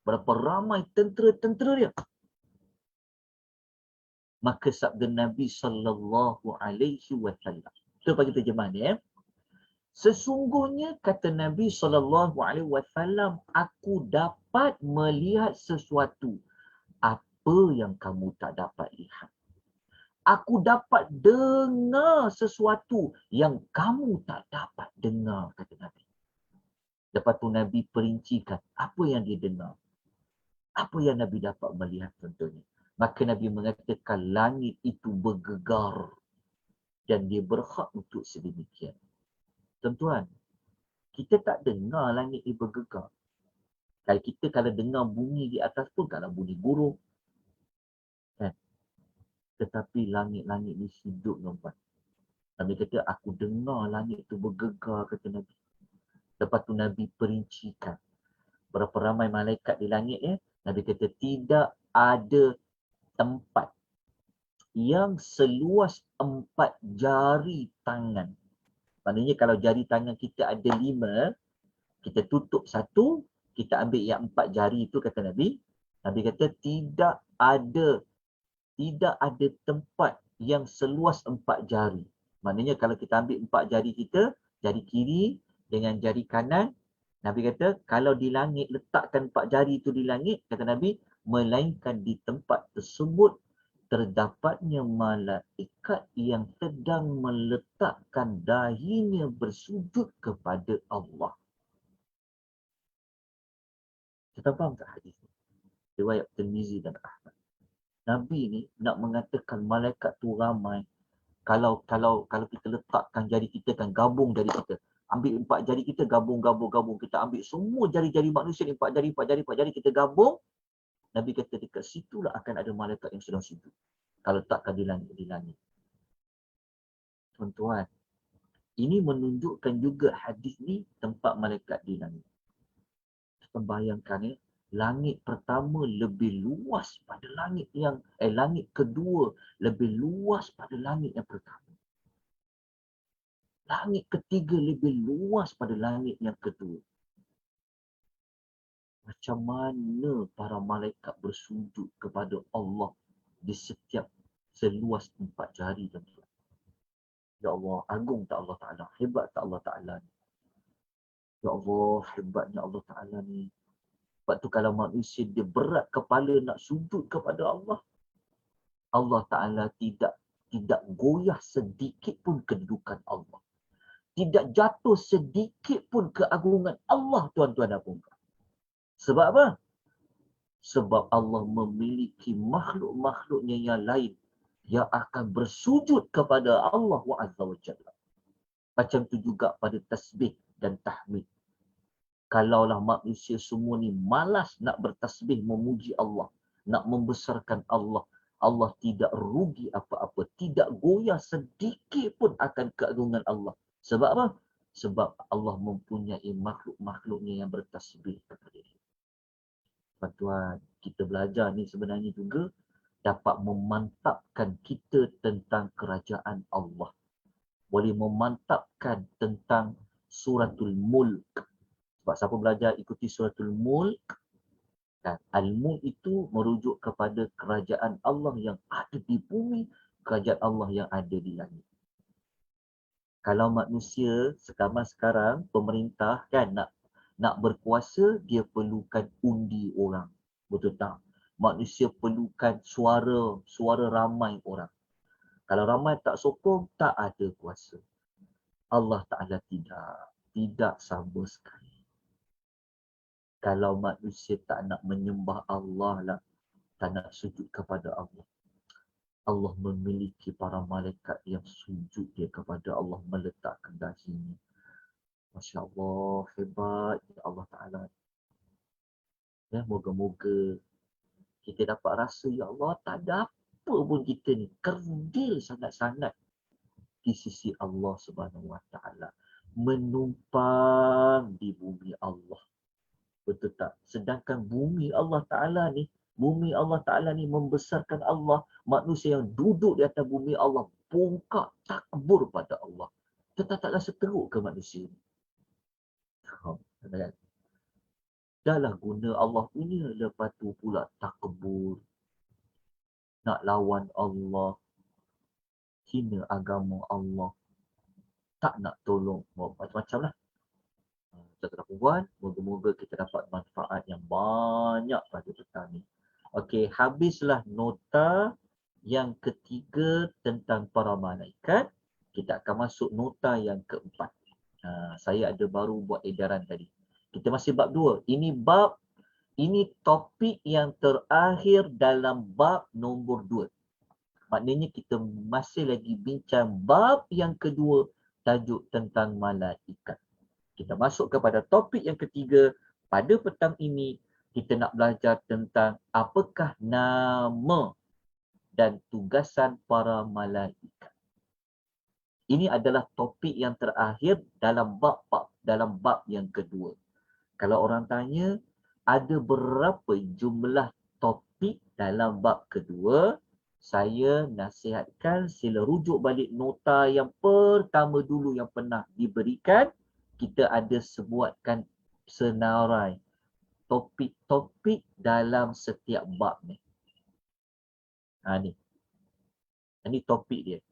berapa ramai tentera-tentera dia. Maka sabda Nabi SAW. Kita bagi terjemahan dia. Sesungguhnya kata Nabi SAW, aku dapat melihat sesuatu apa yang kamu tak dapat lihat. Aku dapat dengar sesuatu yang kamu tak dapat dengar, kata Nabi. Lepas tu Nabi perincikan apa yang dia dengar. Apa yang Nabi dapat melihat contohnya. Maka Nabi mengatakan langit itu bergegar dan dia berhak untuk sedemikian. Tuan-tuan, kita tak dengar langit ini bergegar. Kalau dengar bunyi di atas pun kalau bunyi burung. Kan? Tetapi langit-langit ni hidup, tuan-tuan. Nabi kata, aku dengar langit itu bergegar, kata Nabi. Lepas tu Nabi perincikan berapa ramai malaikat di langit ya. Nabi kata tidak ada tempat yang seluas 4 jari tangan. Maknanya kalau jari tangan kita ada 5, kita tutup satu, kita ambil yang 4 jari itu, kata Nabi. Nabi kata tidak ada tempat yang seluas 4 jari. Maknanya kalau kita ambil 4 jari kita, jari kiri dengan jari kanan, Nabi kata kalau di langit, letakkan 4 jari itu di langit, kata Nabi, melainkan di tempat tersebut terdapatnya malaikat yang sedang meletakkan dahinya bersujud kepada Allah. Kita faham tak hadis ni? Riwayat Tirmizi dan Ahmad. Nabi ni nak mengatakan malaikat tu ramai. Kalau kita letakkan jari kita, kan gabung jari kita. Ambil 4 jari kita, gabung. Kita ambil semua jari-jari manusia ni, 4 jari, kita gabung. Nabi kata dekat situlah akan ada malaikat yang sedang sujud. Kalau letakkan di langit. Tuan-tuan, ini menunjukkan juga hadis ni tempat malaikat di langit. Kita bayangkan ya, langit pertama lebih luas pada langit kedua lebih luas pada langit yang pertama. Langit ketiga lebih luas pada langit yang kedua. Macam mana para malaikat bersujud kepada Allah di setiap seluas 4 jari, tuan-tuan. Ya Allah, agung tak Allah Ta'ala, hebat tak Allah Ta'ala ni. Ya Allah, hebatnya Allah Ta'ala ni. Sebab tu kalau manusia dia berat kepala nak sujud kepada Allah, Allah Ta'ala tidak goyah sedikit pun kedudukan Allah. Tidak jatuh sedikit pun keagungan Allah, tuan-tuan dan puan-puan. Sebab apa? Sebab Allah memiliki makhluk-makhluknya yang lain yang akan bersujud kepada Allah Azza wa Jalla. Macam tu juga pada tasbih dan tahmid. Kalaulah manusia semua ni malas nak bertasbih memuji Allah, nak membesarkan Allah, Allah tidak rugi apa-apa, tidak goyah sedikit pun akan keagungan Allah. Sebab apa? Sebab Allah mempunyai makhluk-makhluknya yang bertasbih kepada dia. Tuan, kita belajar ni sebenarnya juga dapat memantapkan kita tentang kerajaan Allah. Boleh memantapkan tentang suratul mulk. Sebab siapa belajar ikuti suratul mulk, dan al-mulk itu merujuk kepada kerajaan Allah yang ada di bumi, kerajaan Allah yang ada di langit. Kalau manusia sekarang pemerintah kan nak berkuasa, dia perlukan undi orang. Betul tak? Manusia perlukan suara ramai orang. Kalau ramai tak sokong, tak ada kuasa. Allah Ta'ala tidak sama sekali. Kalau manusia tak nak menyembah Allah lah, tak nak sujud kepada Allah, Allah memiliki para malaikat yang sujud dia kepada Allah, meletakkan dahinya. Masya Allah, hebat ya Allah Ta'ala. Ya, moga-moga kita dapat rasa, ya Allah, tak ada apa pun kita ni, kerdil sangat-sangat di sisi Allah Subhanahu Wa Ta'ala. Menumpang di bumi Allah. Betul tak? Sedangkan bumi Allah Ta'ala ni membesarkan Allah. Manusia yang duduk di atas bumi Allah bongkak takbur pada Allah. Tak rasa teruk ke manusia ni? Dahlah guna Allah punya, lepas tu pula takbur. Nak lawan Allah. Hina agama Allah. Tak nak tolong. Macam-macam lah. Tuan-tuan puan, moga-moga kita dapat manfaat yang banyak pada petang ni. Okey, habislah nota yang ketiga tentang para malaikat. Kita akan masuk nota yang keempat. Saya ada baru buat edaran tadi. Kita masih bab 2. Ini topik yang terakhir dalam bab nombor 2. Maknanya kita masih lagi bincang bab yang kedua, tajuk tentang malaikat. Kita masuk kepada topik yang ketiga. Pada petang ini, kita nak belajar tentang apakah nama dan tugasan para malaikat. Ini adalah topik yang terakhir dalam bab yang kedua. Kalau orang tanya, ada berapa jumlah topik dalam bab kedua, saya nasihatkan sila rujuk balik nota yang pertama dulu yang pernah diberikan. Kita ada sebuatkan senarai topik-topik dalam setiap bab ni. Ini topik dia.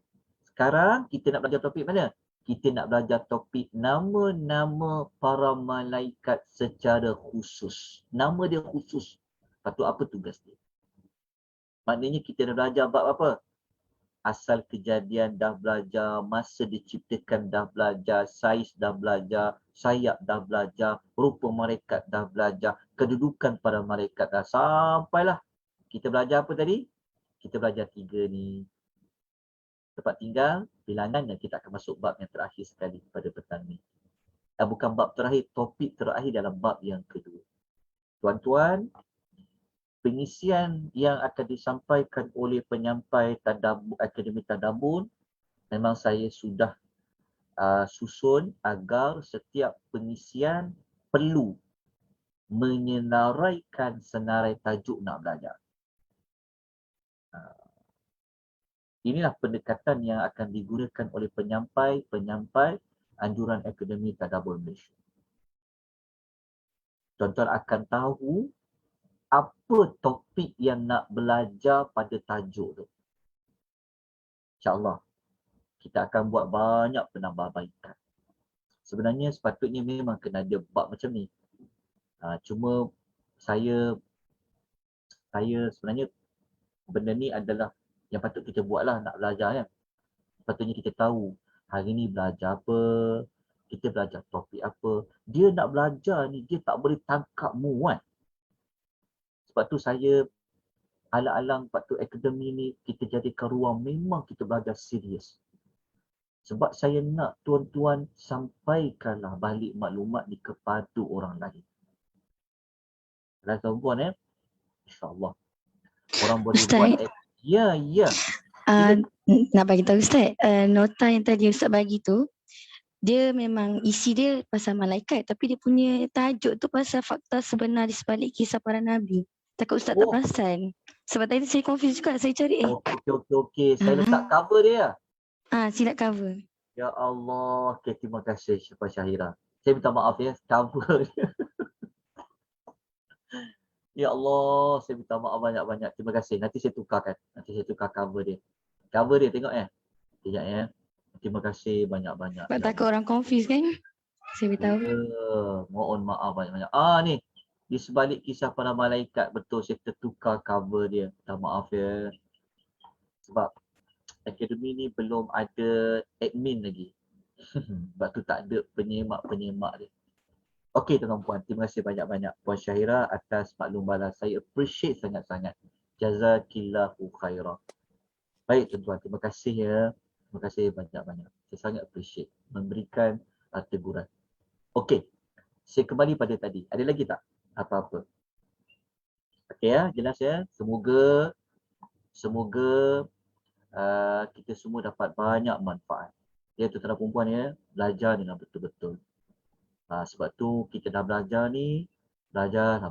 Sekarang kita nak belajar topik mana? Kita nak belajar topik nama-nama para malaikat secara khusus. Nama dia khusus. Lepas tu apa tugas dia? Maknanya kita nak belajar bab apa? Asal kejadian dah belajar, masa diciptakan dah belajar, saiz dah belajar, sayap dah belajar, rupa malaikat dah belajar, kedudukan para malaikat dah. Sampailah kita belajar apa tadi? Kita belajar 3 ni. Tempat tinggal bilangan dan kita akan masuk bab yang terakhir sekali pada petang ni. Bukan bab terakhir, topik terakhir dalam bab yang kedua. Tuan-tuan, pengisian yang akan disampaikan oleh penyampai Akademi Tadabbur memang saya sudah susun agar setiap pengisian perlu menyenaraikan senarai tajuk nak belajar. Inilah pendekatan yang akan digunakan oleh penyampai anjuran Akademi Tadabbur Malaysia. Tuan-tuan akan tahu apa topik yang nak belajar pada tajuk tu. InsyaAllah, kita akan buat banyak penambahbaikan. Sebenarnya sepatutnya memang kena ada bab macam ni. Cuma saya sebenarnya benda ni adalah yang patut kita buatlah, nak belajar kan. Sepatutnya kita tahu hari ni belajar apa, kita belajar topik apa. Dia nak belajar ni, dia tak boleh tangkap muat. Sebab tu saya alang-alang patut akademi ni kita jadikan ruang memang kita belajar serius. Sebab saya nak tuan-tuan sampaikanlah balik maklumat ni kepada orang lain. Tuan-tuan InsyaAllah. Orang boleh Ustaz. buat Ya, ya. Nak bagi tahu Ustaz, nota yang tadi Ustaz bagi tu, dia memang isi dia pasal malaikat, tapi dia punya tajuk tu pasal fakta sebenar di sebalik kisah para Nabi. Takut Ustaz tak Oh, perasan. Sebab tadi saya confuse juga, saya cari okey. Saya letak cover dia. silap cover. Ya Allah. Okey, terima kasih Syifa Syahira. Saya minta maaf ya, cover dia. Ya Allah, saya minta maaf banyak-banyak. Terima kasih. Nanti saya tukarkan. Nanti saya tukar cover dia. Cover dia tengok Sekejap ya. Terima kasih banyak-banyak. Sebab Ya takut orang confuse kan. Saya beritahu. mohon maaf banyak-banyak. Ni. Di sebalik kisah para malaikat. Betul, saya tertukar cover dia. Minta maaf ya. Sebab akademi ni belum ada admin lagi. Sebab tu tak ada penyemak-penyemak dia. Okey tuan-tuan, terima kasih banyak-banyak Puan Syahira atas maklum balas. Saya appreciate sangat-sangat. Jazakillahu khairah. Baik tuan-tuan, terima kasih ya. Terima kasih banyak-banyak. Saya sangat appreciate memberikan teguran. Okey, saya kembali pada tadi. Ada lagi tak apa-apa? Okey ya, jelas ya. Semoga kita semua dapat banyak manfaat. Ya tuan-tuan dan perempuan ya, belajar dengan betul-betul. Sebab tu kita dah belajar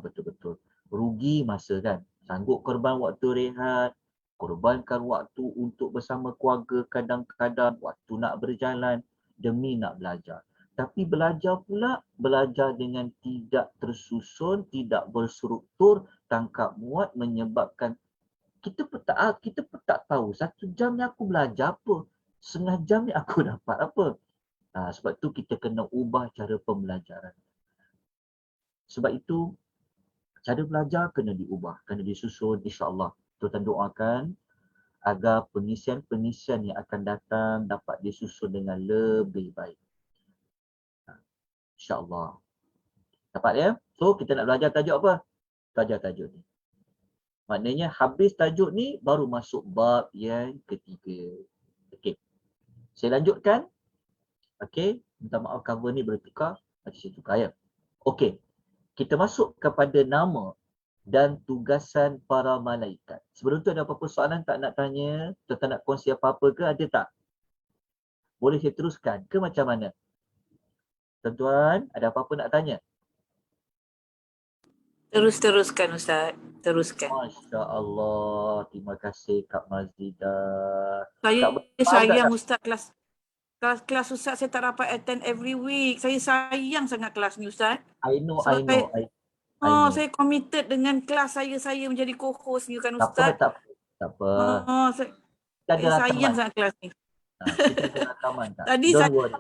betul-betul. Rugi masa kan. Sanggup korban waktu rehat, korbankan waktu untuk bersama keluarga, kadang-kadang waktu nak berjalan demi nak belajar. Tapi belajar dengan tidak tersusun, tidak berstruktur, tangkap muat menyebabkan kita pun tak tahu 1 jam ni aku belajar apa, setengah jam ni aku dapat apa. Sebab tu kita kena ubah cara pembelajaran. Sebab itu cara belajar kena diubah, kena disusun insya-Allah. Tuan doakan agar pengisian-pengisian yang akan datang dapat disusun dengan lebih baik. Insya-Allah. Dapat ya? So kita nak belajar tajuk apa? Belajar tajuk ni. Maknanya habis tajuk ni baru masuk bab yang ketiga. Okey. Saya lanjutkan. Okey, minta maaf cover ni boleh tukar. Nanti saya tukar ya. Okey. Kita masuk kepada nama dan tugasan para malaikat. Sebelum tu ada apa-apa soalan tak nak tanya? Tuan nak kongsi apa-apa ke? Ada tak? Boleh saya teruskan ke macam mana? Tuan-tuan, ada apa-apa nak tanya? Teruskan Ustaz. Teruskan. Masya Allah. Terima kasih Kak Mazlidah. Saya Kak sayang Ustaz kelas Ustaz saya tak dapat attend every week. Saya sayang sangat kelas ni Ustaz. I know. Saya committed dengan kelas saya menjadi co-host ni kan Ustaz. Tak apa. Saya sayang sangat kelas ni. Kita ada rakaman tak?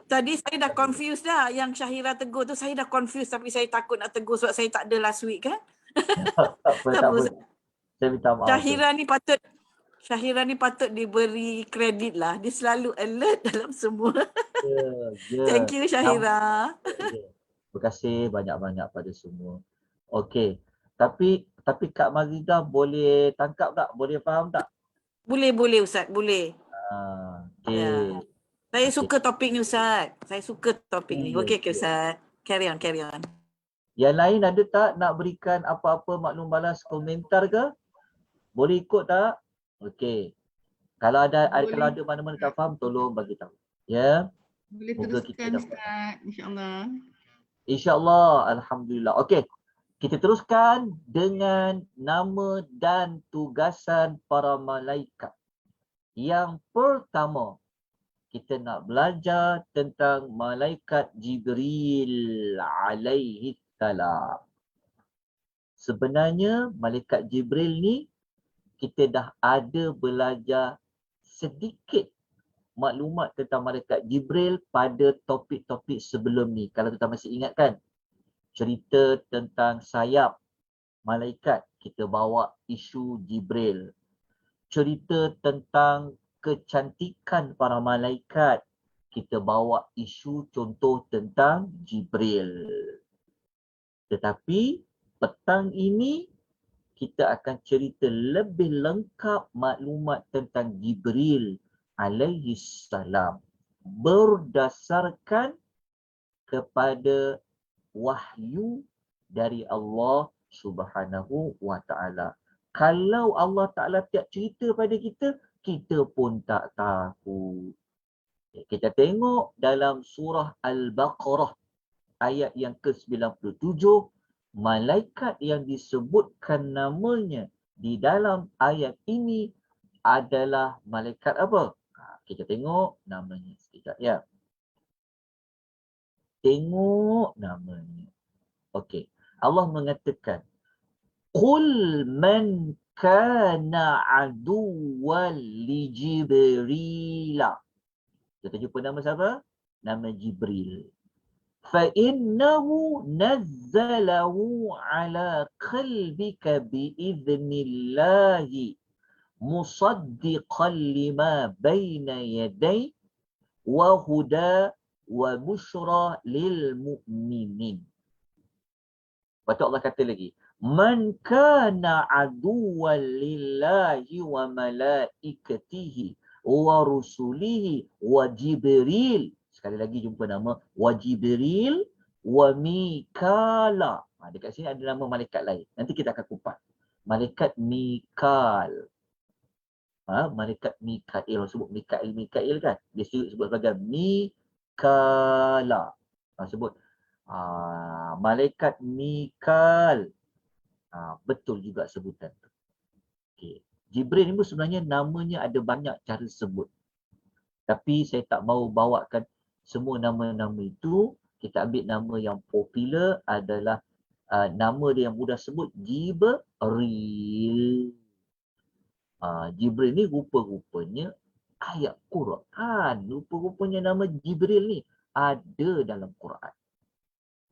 Tadi saya dah confused dah. Yang Syahira tegur tu saya dah confused tapi saya takut nak tegur sebab saya tak ada last week kan. Tak apa. Saya minta maaf. Syahira ni patut diberi kredit lah. Dia selalu alert dalam semua. Thank you Syahira. Terima kasih banyak-banyak pada semua. Okey. Tapi Kak Mazlidah boleh tangkap tak? Boleh faham tak? Boleh Ustaz, boleh. Okey. Ya. Saya suka topik ni Ustaz. Ni. Okey Ustaz. Carry on. Yang lain ada tak nak berikan apa-apa maklum balas komentar ke? Boleh ikut tak? Okey. Kalau ada mana-mana tak faham tolong bagi tahu. Ya. Boleh teruskan Ustaz, insya-Allah. InsyaAllah, Alhamdulillah. Okey, kita teruskan dengan nama dan tugasan para malaikat. Yang pertama, kita nak belajar tentang malaikat Jibril alaihi salam. Sebenarnya malaikat Jibril ni kita dah ada belajar sedikit maklumat tentang malaikat Jibril pada topik-topik sebelum ni. Kalau kita masih ingat kan, cerita tentang sayap malaikat, kita bawa isu Jibril. Cerita tentang kecantikan para malaikat, kita bawa isu contoh tentang Jibril. Tetapi petang ini kita akan cerita lebih lengkap maklumat tentang Jibril alaihi salam berdasarkan kepada wahyu dari Allah Subhanahu wa taala. Kalau Allah Ta'ala tiap cerita pada kita, kita pun tak tahu. Kita tengok dalam surah Al-Baqarah ayat yang ke-97, malaikat yang disebutkan namanya di dalam ayat ini adalah malaikat apa? Kita tengok namanya sekejap ya. Tengok namanya. Okey. Allah mengatakan, Qul man kana aduwwan li Jibrila. Kita jumpa nama siapa? Nama Jibril. فَإِنَّهُ نَزَّلَهُ عَلَى قَلْبِكَ بِإِذْنِ اللَّهِ مُصَدِّقًا لِمَا بَيْنَ يَدَيْهِ وَهُدًى وَبُشْرَى لِلْمُؤْمِنِينَ. Lepas tu Allah kata lagi, Man kana aduwwan lillahi wa malaikatihi wa rusulihi wa Jibril. Sekali lagi jumpa nama wa Jibril wa Mikala. Dekat sini ada nama malaikat lain. Nanti kita akan kupas. Malaikat Mikal. Malaikat Mikail. Orang sebut Mikail kan. Dia sebut sebagai Mikala. Sebut malaikat Mikal. Betul juga sebutan tu. Okay. Jibril ni sebenarnya namanya ada banyak cara sebut. Tapi saya tak mahu bawakan semua nama-nama itu. Kita ambil nama yang popular adalah nama dia yang mudah sebut, Jibril. Jibril ni rupa-rupanya ayat Quran. Rupa-rupanya nama Jibril ni ada dalam Quran.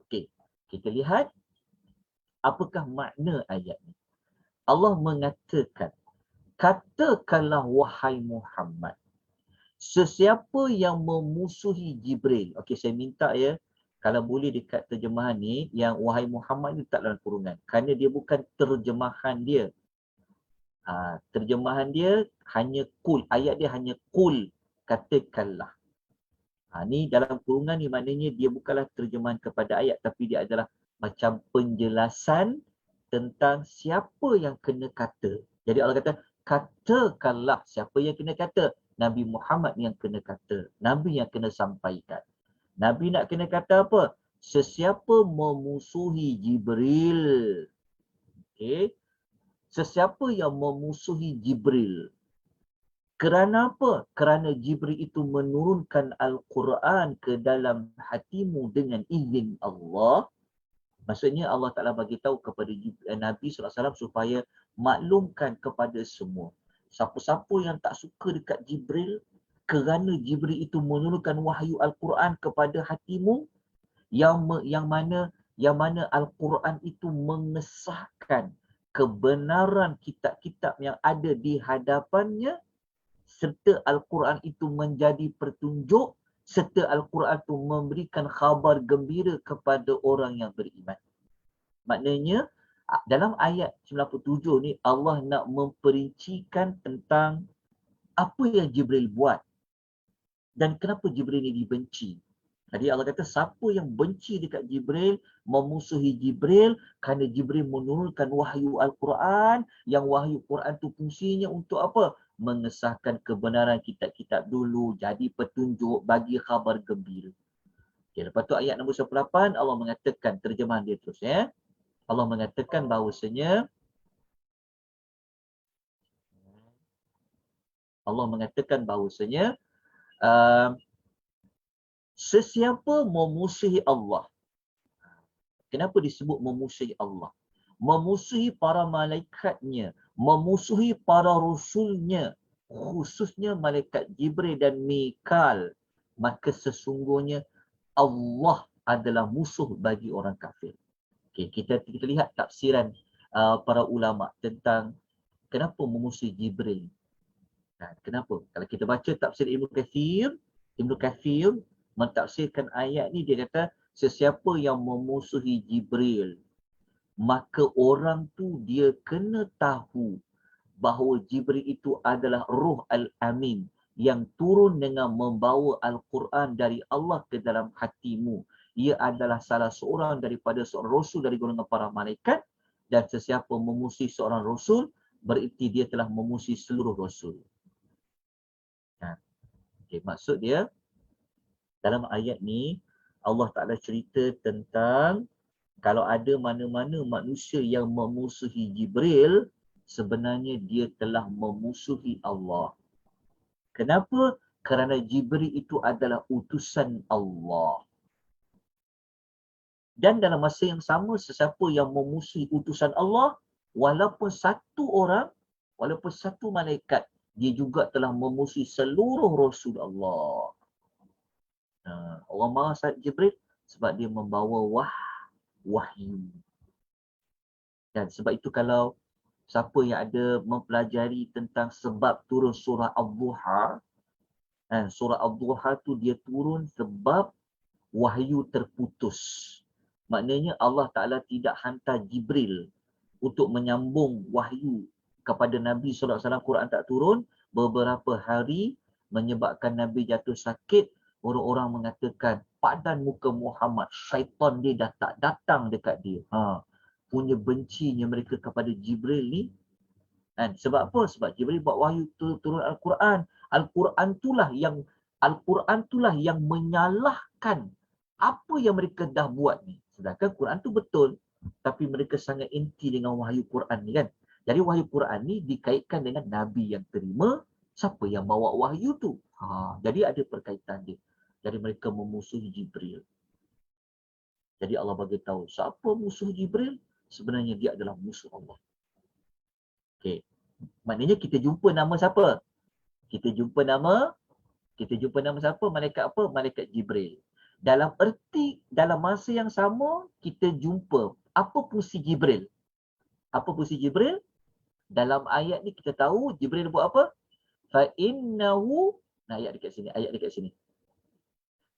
Okey, kita lihat apakah makna ayat ni. Allah mengatakan, katakanlah wahai Muhammad, sesiapa yang memusuhi Jibril. Okey, saya minta ya, kalau boleh dekat terjemahan ni, yang wahai Muhammad ni tak dalam kurungan. Kerana dia bukan terjemahan dia. Terjemahan dia hanya kul. Ayat dia hanya kul. Katakanlah. Ni dalam kurungan ni maknanya dia bukanlah terjemahan kepada ayat. Tapi dia adalah macam penjelasan tentang siapa yang kena kata. Jadi Allah kata, katakanlah siapa yang kena kata. Nabi Muhammad yang kena kata. Nabi yang kena sampaikan. Nabi nak kena kata apa? Sesiapa memusuhi Jibril. Okay. Sesiapa yang memusuhi Jibril. Kerana apa? Kerana Jibril itu menurunkan Al-Quran ke dalam hatimu dengan izin Allah. Maksudnya Allah Ta'ala bagi tahu kepada Nabi SAW supaya maklumkan kepada semua. Siapa-siapa yang tak suka dekat Jibril, kerana Jibril itu menurunkan wahyu Al-Quran kepada hatimu, yang mana Al-Quran itu mengesahkan kebenaran kitab-kitab yang ada di hadapannya, serta Al-Quran itu menjadi petunjuk, serta Al-Quran itu memberikan khabar gembira kepada orang yang beriman. Maknanya, dalam ayat 97 ni Allah nak memperincikan tentang apa yang Jibril buat dan kenapa Jibril ni dibenci. Jadi Allah kata siapa yang benci dekat Jibril, memusuhi Jibril kerana Jibril menurunkan wahyu Al-Quran, yang wahyu Quran tu fungsinya untuk apa? Mengesahkan kebenaran kitab-kitab dulu, jadi petunjuk, bagi khabar gembira. Okay, lepas tu ayat nombor 18 Allah mengatakan, terjemahan dia terus ya. Allah mengatakan bahawasanya sesiapa memusuhi Allah. Kenapa disebut memusuhi Allah? Memusuhi para malaikatnya, memusuhi para rasulnya, khususnya malaikat Jibril dan Mikal, maka sesungguhnya Allah adalah musuh bagi orang kafir. Okay, kita lihat tafsiran para ulama tentang kenapa memusuhi Jibril. Kenapa? Kalau kita baca tafsir Ibn Kathir mentafsirkan ayat ni, dia kata sesiapa yang memusuhi Jibril, maka orang tu dia kena tahu bahawa Jibril itu adalah Ruh Al-Amin yang turun dengan membawa Al-Quran dari Allah ke dalam hatimu. Ia adalah salah seorang daripada seorang rasul dari golongan para malaikat, dan sesiapa memusuhi seorang rasul, bererti dia telah memusuhi seluruh Rasul. Okay, maksud dia, dalam ayat ni, Allah Ta'ala cerita tentang kalau ada mana-mana manusia yang memusuhi Jibril, sebenarnya dia telah memusuhi Allah. Kenapa? Kerana Jibril itu adalah utusan Allah. Dan dalam masa yang sama, sesiapa yang memusuhi utusan Allah, walaupun satu orang, walaupun satu malaikat, dia juga telah memusuhi seluruh Rasul Allah. Orang marah saat Jibril sebab dia membawa wahyu. Dan sebab itu kalau siapa yang ada mempelajari tentang sebab turun surah Ad-Duha, surah Ad-Duha tu dia turun sebab wahyu terputus. Maknanya Allah Ta'ala tidak hantar Jibril untuk menyambung wahyu kepada Nabi SAW. Quran tak turun beberapa hari, menyebabkan Nabi jatuh sakit. Orang-orang mengatakan padan muka Muhammad, syaitan dia dah tak datang dekat dia. Punya bencinya mereka kepada Jibril ni. Sebab apa? Sebab Jibril buat wahyu turun Al-Quran. Al-Quran itulah yang menyalahkan apa yang mereka dah buat ni. Sedangkan Quran tu betul, tapi mereka sangat inti dengan wahyu Quran ni kan. Jadi wahyu Quran ni dikaitkan dengan Nabi yang terima, siapa yang bawa wahyu tu. Jadi ada perkaitan dia. Jadi mereka memusuhi Jibril. Jadi Allah bagi tahu, siapa musuh Jibril? Sebenarnya dia adalah musuh Allah. Okey. Maknanya kita jumpa nama siapa? Kita jumpa nama siapa? Malaikat apa? Malaikat Jibril. Dalam masa yang sama, kita jumpa apa fungsi Jibril? Apa fungsi Jibril? Dalam ayat ni kita tahu Jibril buat apa? Fa innahu, ayat dekat sini.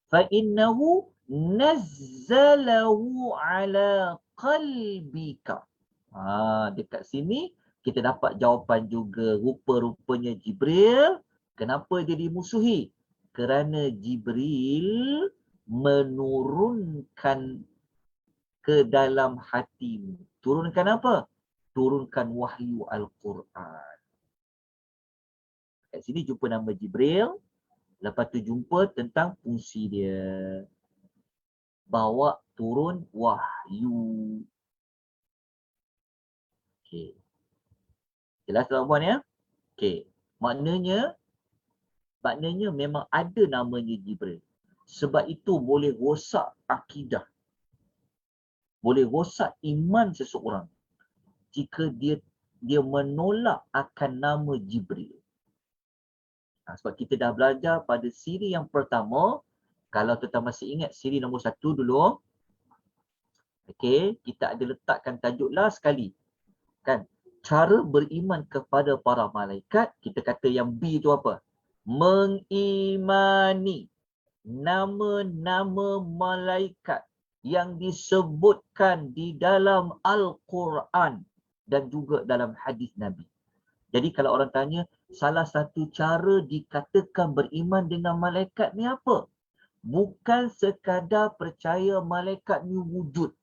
Fa innahu nazzalahu ala qalbika. Dekat sini kita dapat jawapan juga. Rupa-rupanya Jibril, kenapa dia dimusuhi? Kerana Jibril menurunkan ke dalam hatimu. Turunkan apa? Turunkan wahyu Al-Quran. Kat sini jumpa nama Jibril. Lepas tu jumpa tentang fungsi dia. Bawa turun wahyu. Okey. Jelas tuan-puan ya? Okey. Maknanya memang ada namanya Jibril. Sebab itu boleh rosak akidah. Boleh rosak iman seseorang jika dia menolak akan nama Jibril. Sebab kita dah belajar pada siri yang pertama, kalau tuan masih ingat siri nombor 1 dulu, okey, kita ada letakkan tajuk last sekali. Kan? Cara beriman kepada para malaikat, kita kata yang B tu apa? Mengimani nama-nama malaikat yang disebutkan di dalam Al-Quran dan juga dalam hadis Nabi. Jadi kalau orang tanya, salah satu cara dikatakan beriman dengan malaikat ni apa? Bukan sekadar percaya malaikat ni wujud.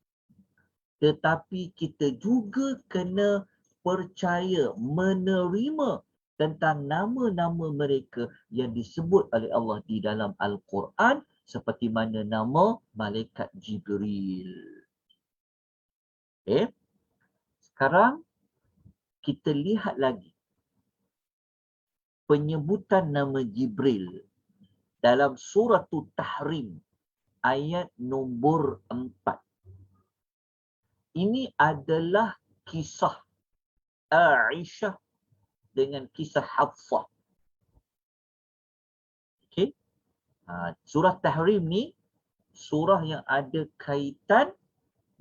Tetapi kita juga kena percaya, menerima tentang nama-nama mereka yang disebut oleh Allah di dalam Al-Quran, seperti mana nama malaikat Jibril. Okay. Sekarang kita lihat lagi penyebutan nama Jibril dalam surah Tahrim ayat nombor 4. Ini adalah kisah Aisyah dengan kisah Hafsah. Okey. Surah Tahrim ni surah yang ada kaitan,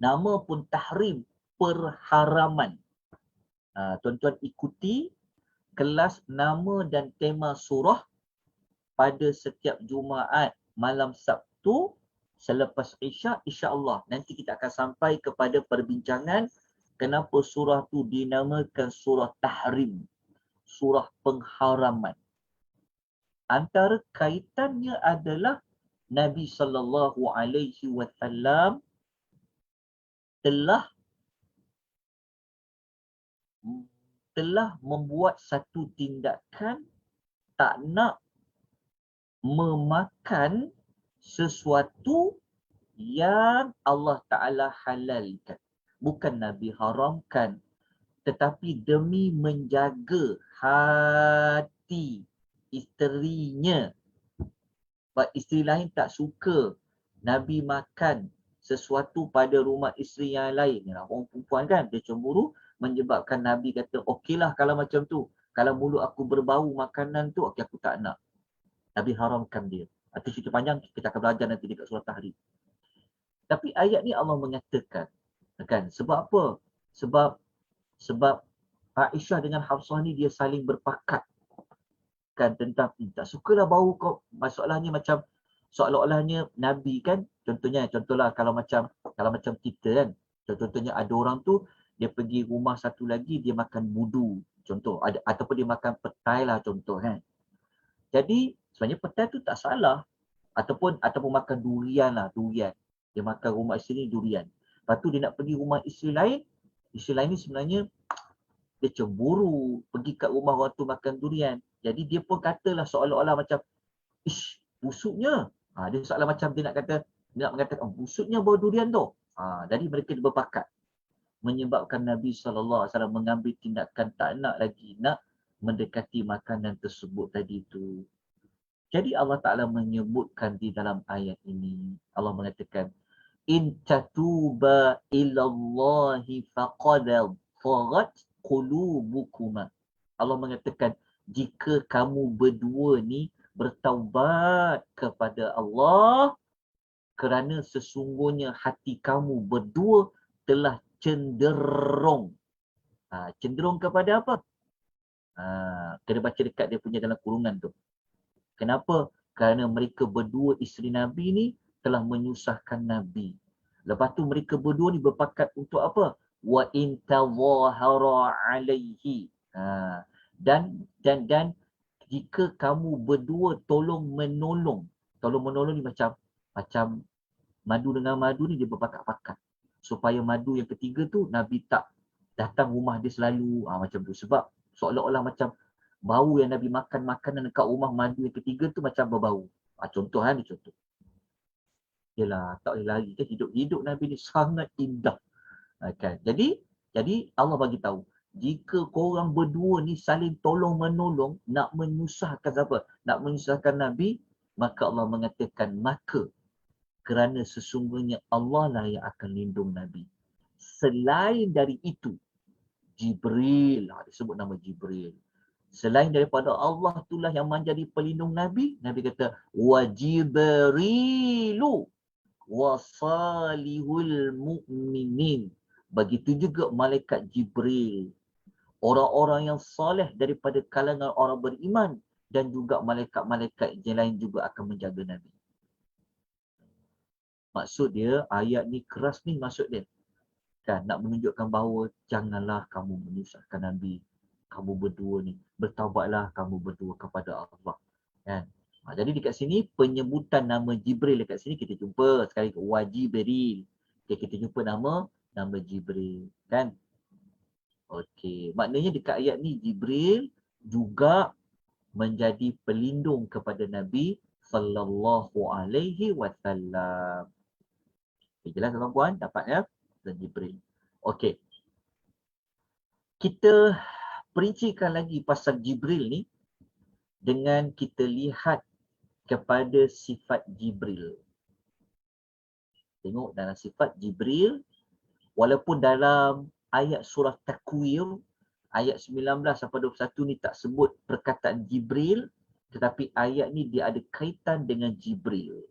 nama pun Tahrim, perharaman. Tuan-tuan ikuti kelas nama dan tema surah pada setiap Jumaat malam Sabtu selepas Isyak, insya-Allah. Nanti kita akan sampai kepada perbincangan kenapa surah tu dinamakan surah Tahrim, surah pengharaman. Antara kaitannya adalah Nabi SAW telah telah membuat satu tindakan tak nak memakan sesuatu yang Allah Ta'ala halalkan. Bukan Nabi haramkan, tetapi demi menjaga hati isterinya. Sebab isteri lain tak suka Nabi makan sesuatu pada rumah isteri yang lain. Orang perempuan kan, dia cemburu menyebabkan Nabi kata, okeylah kalau macam tu. Kalau mulut aku berbau makanan tu, okey aku tak nak. Nabi haramkan dia. Itu cerita panjang, kita akan belajar nanti dekat surah Tahrim. Tapi ayat ni Allah mengatakan, kan, sebab apa? Sebab Aisyah dengan Hafsah ni dia saling berpakat kan tentang tak sukalah bau kau. Masalahnya macam seolah-olahnya Nabi kan, contohlah kalau macam kita kan, contohnya ada orang tu dia pergi rumah satu lagi, dia makan budu contoh, ataupun dia makan petai lah contoh kan. Jadi sebenarnya petai tu tak salah, ataupun makan durian lah, durian. Dia makan rumah isteri ni durian. Lepas tu dia nak pergi rumah isteri lain ni sebenarnya dia cemburu pergi kat rumah orang tu makan durian. Jadi dia pun katalah seolah-olah macam, ish, busuknya. Dia seolah macam dia nak mengatakan, busuknya bau durian tu. Jadi mereka berpakat menyebabkan Nabi SAW mengambil tindakan tak nak lagi nak mendekati makanan tersebut tadi tu. Jadi Allah Ta'ala menyebutkan di dalam ayat ini, Allah mengatakan, in tatuba ilallahi faqad farat qulubukuma. Allah mengatakan, jika kamu berdua ni bertaubat kepada Allah, kerana sesungguhnya hati kamu berdua telah cenderung. Cenderung kepada apa? Kena baca dekat dia punya dalam kurungan tu. Kenapa? Kerana mereka berdua isteri Nabi ni telah menyusahkan Nabi. Lepas tu mereka berdua ni berpakat untuk apa? Wa in tawahara alaihi. Dan jika kamu berdua tolong menolong ni macam madu dengan madu ni dia berpakat-pakat supaya madu yang ketiga tu Nabi tak datang rumah dia selalu, macam tu. Sebab seolah-olah macam bau yang Nabi makan makanan dekat rumah madu yang ketiga tu macam berbau. Contoh ni contoh. Yalah, tak boleh lari kan, hidup Nabi ni sangat indah. Kan? Jadi Allah bagi tahu, jika korang berdua ni saling tolong menolong nak menyusahkan siapa? Nak menyusahkan Nabi, maka Allah mengatakan, maka kerana sesungguhnya Allah lah yang akan lindung Nabi. Selain dari itu, Jibril, disebut nama Jibril. Selain daripada Allah itulah yang menjadi pelindung Nabi, Nabi kata, wa Jibrilu wa salihul mu'minin. Begitu juga malaikat Jibril, orang-orang yang soleh daripada kalangan orang beriman, dan juga malaikat-malaikat yang lain juga akan menjaga Nabi. Maksud dia, ayat ni keras ni maksud dia. Kan, nak menunjukkan bahawa janganlah kamu menyusahkan Nabi. Kamu berdua ni, bertaubatlah kamu berdua kepada Allah. Kan? Jadi dekat sini, penyebutan nama Jibril dekat sini kita jumpa sekali wa Jibril. Okay, kita jumpa nama Jibril. Kan? Okey, maknanya dekat ayat ni Jibril juga menjadi pelindung kepada Nabi sallallahu alaihi wasallam. Jelas tuan-puan, dapat ya? Dan Jibril. Okey. Kita perincikan lagi pasal Jibril ni dengan kita lihat kepada sifat Jibril. Tengok dalam sifat Jibril, walaupun dalam ayat surah Takwir, ayat 19 sampai 21 ni tak sebut perkataan Jibril, tetapi ayat ni dia ada kaitan dengan Jibril.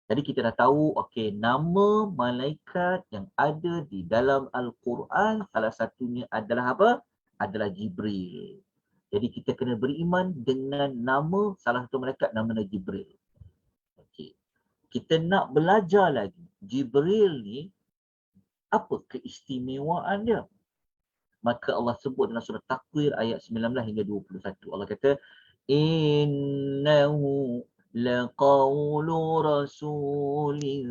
Jadi kita dah tahu, okey, nama malaikat yang ada di dalam Al-Quran, salah satunya adalah apa? Adalah Jibril. Jadi kita kena beriman dengan nama salah satu malaikat, namanya Jibril. Okey. Kita nak belajar lagi, Jibril ni, apa keistimewaan dia? Maka Allah sebut dalam surah Takwir ayat 19 hingga 21. Allah kata, innahu laqawlu rasulin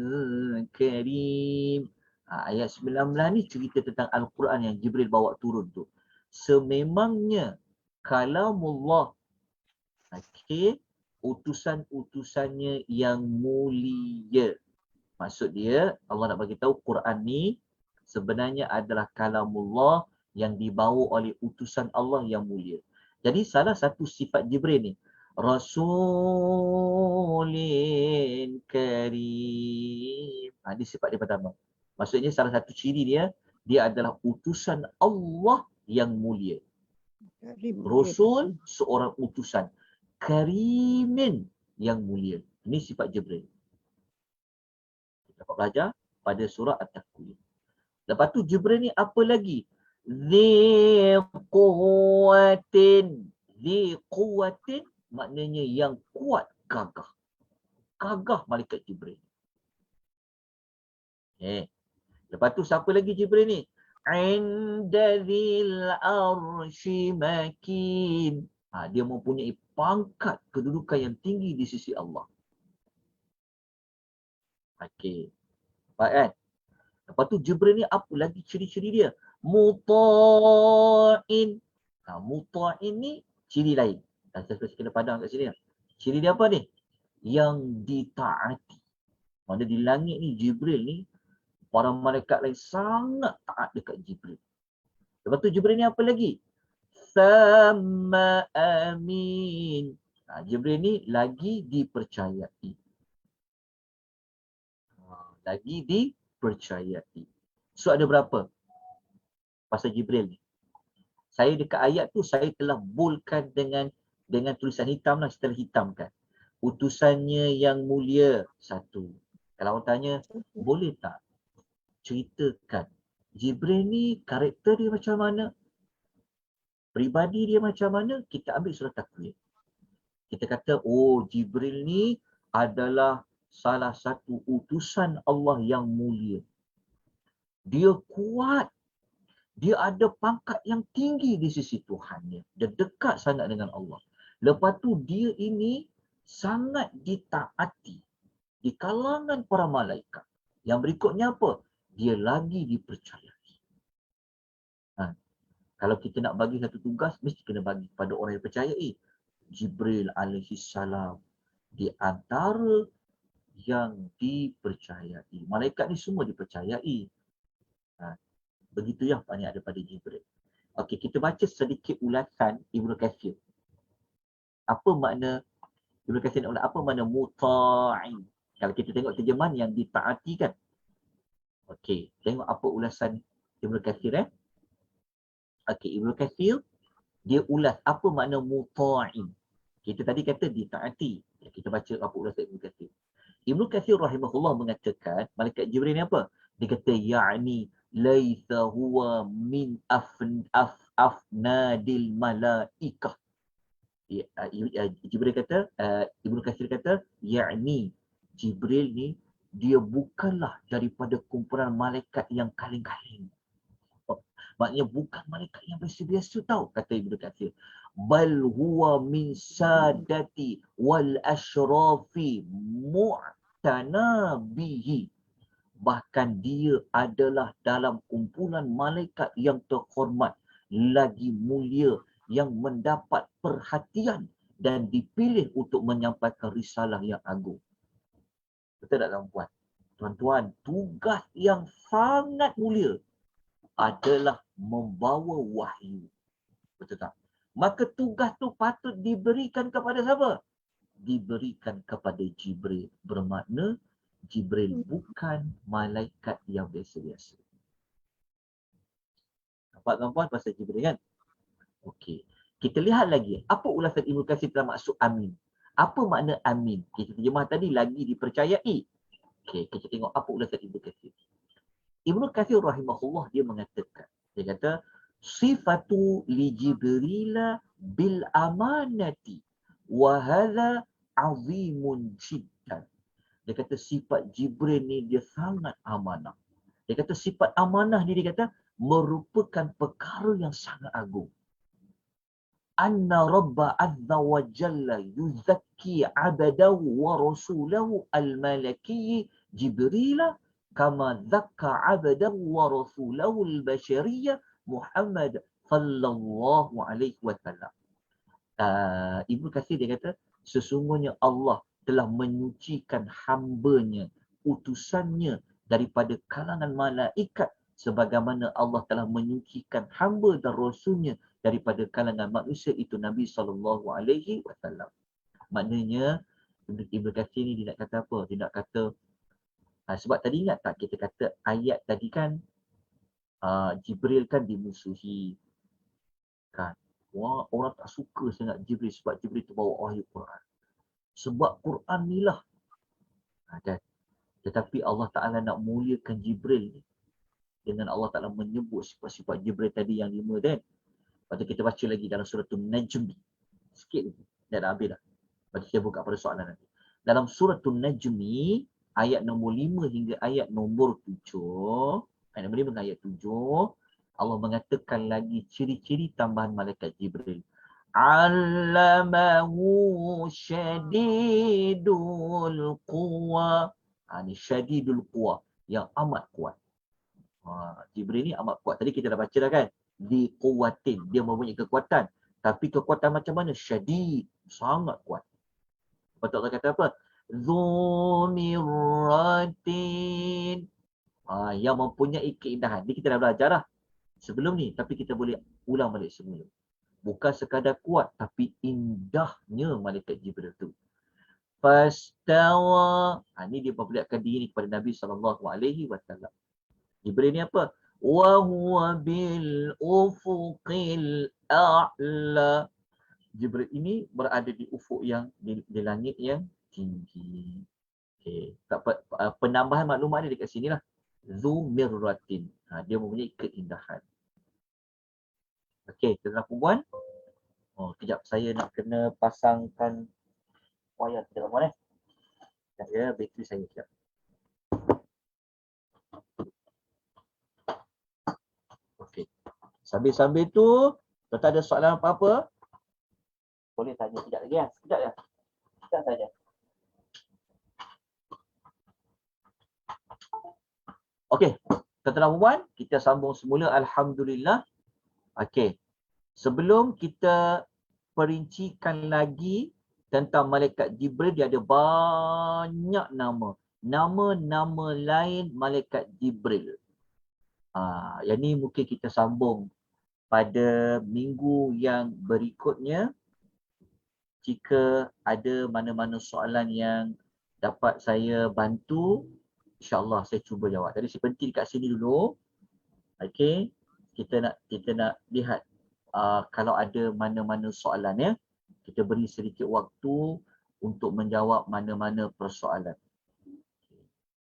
karim. Ayat 19 ni cerita tentang Al-Quran yang Jibril bawa turun tu. Sememangnya kalamullah, okey, utusan-utusannya yang mulia. Maksud dia, Allah nak bagi tahu Quran ni sebenarnya adalah kalamullah yang dibawa oleh utusan Allah yang mulia. Jadi salah satu sifat Jibril ni, Rasulin Karim. Ini sifat dia pertama. Maksudnya salah satu ciri dia, dia adalah utusan Allah yang mulia. Rasul, seorang utusan. Karimin, yang mulia. Ini sifat Jibril. Kita dapat belajar pada surah At-Takwir. Lepas tu Jibril ni apa lagi? Dhi quwwatin. Dhi quwwatin maknanya yang kuat, gagah. Gagah malaikat Jibril. Lepas tu siapa lagi Jibril ni? Inda dhil arsy makin. Dia mempunyai pangkat kedudukan yang tinggi di sisi Allah. Okey. Baik kan? Lepas tu Jibril ni apa lagi ciri-ciri dia? Muta'in. Muta'in ni ciri lain. Saya kena padang kat sini. Ciri dia apa ni? Yang ditaati. Maksudnya di langit ni Jibril ni, para malaikat lain sangat taat dekat Jibril. Lepas tu Jibril ni apa lagi? Sama amin. Jibril ni lagi dipercayai. Lagi dipercayai. So ada berapa pasal Jibril ni? Saya dekat ayat tu saya telah boldkan dengan tulisan hitam lah, setelah hitamkan. Utusannya yang mulia, satu. Kalau orang tanya, boleh tak ceritakan Jibril ni karakter dia macam mana? Pribadi dia macam mana? Kita ambil surah Takwir. Kita kata, oh Jibril ni adalah salah satu utusan Allah yang mulia. Dia kuat. Dia ada pangkat yang tinggi di sisi Tuhannya. Dia dekat sangat dengan Allah. Lepas tu dia ini sangat ditaati di kalangan para malaikat. Yang berikutnya apa? Dia lagi dipercayai. Kalau kita nak bagi satu tugas, mesti kena bagi kepada orang yang percayai. Jibril alaihi salam di antara yang dipercayai. Malaikat ni semua dipercayai. Begitu yang banyak ada pada Jibril. Okey, kita baca sedikit ulasan Ibnu Katsir. Apa makna Ibnu Katsir nak ulas apa makna muta'in? Kalau kita tengok terjemahan yang ditaati kan. Okey, tengok apa ulasan Ibnu Katsir Okey, Ibnu Katsir dia ulas apa makna muta'in. Kita tadi kata ditaati. Kita baca apa ulasan Ibnu Katsir. Ibnu Katsir rahimahullah mengatakan malaikat Jibril ni apa? Dia kata ya'ni laisa huwa min afnadil malaikah. Jibril kata, Ibnu Katsir kata, yakni Jibril ni dia bukanlah daripada kumpulan malaikat yang kaling-kaling. Maknanya bukan malaikat yang biasa-biasa tau, kata Ibnu Katsir. Bal huwa min sadati wal ashrafi mu'tana bihi. Bahkan dia adalah dalam kumpulan malaikat yang terhormat, lagi mulia, yang mendapat perhatian dan dipilih untuk menyampaikan risalah yang agung. Betul tak tuan-tuan? Tuan-tuan, tugas yang sangat mulia adalah membawa wahyu. Betul tak? Maka tugas tu patut diberikan kepada siapa? Diberikan kepada Jibril. Bermakna Jibril bukan malaikat yang biasa-biasa. Nampak tuan-tuan pasal Jibril kan? Okey. Kita lihat lagi. Apa ulasan Ibnu Katsir dalam maksud amin? Apa makna amin? Kita terjemah tadi lagi dipercayai. Okey, kita tengok apa ulasan Ibnu Katsir. Ibnu Katsir rahimahullah dia mengatakan. Dia kata, sifatu li Jibrila bil amanati wa hadha azimun jiddan. Dia kata sifat Jibril ni dia sangat amanah. Dia kata sifat amanah ni dia kata merupakan perkara yang sangat agung. Anna Rabba Azza wa Jalla yuzakki abadahu wa rasulahu al-malaki Jibrila kama dzakka 'abdahu wa rasulahu al-bashariyah Muhammad sallallahu alaihi wasallam. Ibnu Katsir dia kata sesungguhnya Allah telah menyucikan hamba-Nya, utusannya daripada kalangan malaikat sebagaimana Allah telah menyucikan hamba dan rasulnya daripada kalangan manusia, itu Nabi sallallahu alaihi wasallam. Maknanya Ibnu Katsir ni dia nak kata apa? Dia nak kata sebab tadi ingat tak kita kata ayat tadi kan Jibril kan dimusuhi kan. Wah, orang tak suka sangat Jibril sebab Jibril tu bawa wahyu Quran. Sebab Quran ni lah. Kan? Tetapi Allah Ta'ala nak muliakan Jibril ni dengan Allah Ta'ala menyebut sifat-sifat Jibril tadi yang 5 kan. Lepas tu kita baca lagi dalam surah An-Najm. Sikit lagi. Dah habis dah. Lepas tu saya buka pada soalan nanti. Dalam surah An-Najm ayat nombor 5 hingga ayat nombor 7. Ayat nombor 5 hingga ayat 7. Allah mengatakan lagi ciri-ciri tambahan malaikat Jibril. Allamahu syadidul quwa. Ni syadidul quwa, yang amat kuat. Jibril ni amat kuat. Tadi kita dah baca dah kan. Di quwatin, dia mempunyai kekuatan. Tapi kekuatan macam mana? Syadid, sangat kuat. Lepas tu Allah kata apa? Dzumiratin. Yang mempunyai keindahan. Ni kita dah belajar lah sebelum ni, tapi kita boleh ulang balik semula. Bukan sekadar kuat, tapi indahnya malaikat Jibril tu. Fastawa. Ni dia memperlihatkan diri kepada Nabi SAW. Jibril ni apa? Wa huwa bil ufuqil a'la. Jibril ini berada di ufuk yang di langit yang tinggi. Okay. Penambahan maklumat ni dekat sini lah. Zumirratin. Dia mempunyai keindahan. Okey, tuan-tuan perempuan. Kejap saya nak kena pasangkan wayar kejap puan Sekejap ya, bateri saya kejap. Okey. Sambil-sambil tu, tuan ada soalan apa-apa? Boleh tanya sekejap lagi ya. Sekejap ya. Sekejap saja. Okey, tuan-tuan perempuan, kita sambung semula. Alhamdulillah. Okey. Sebelum kita perincikan lagi tentang malaikat Jibril, dia ada banyak nama. Nama-nama lain malaikat Jibril. Yang ni mungkin kita sambung pada minggu yang berikutnya. Jika ada mana-mana soalan yang dapat saya bantu, insya-Allah saya cuba jawab. Jadi saya berhenti dekat sini dulu. Okey. Kita nak lihat kalau ada mana-mana soalan ya. Kita beri sedikit waktu untuk menjawab mana-mana persoalan.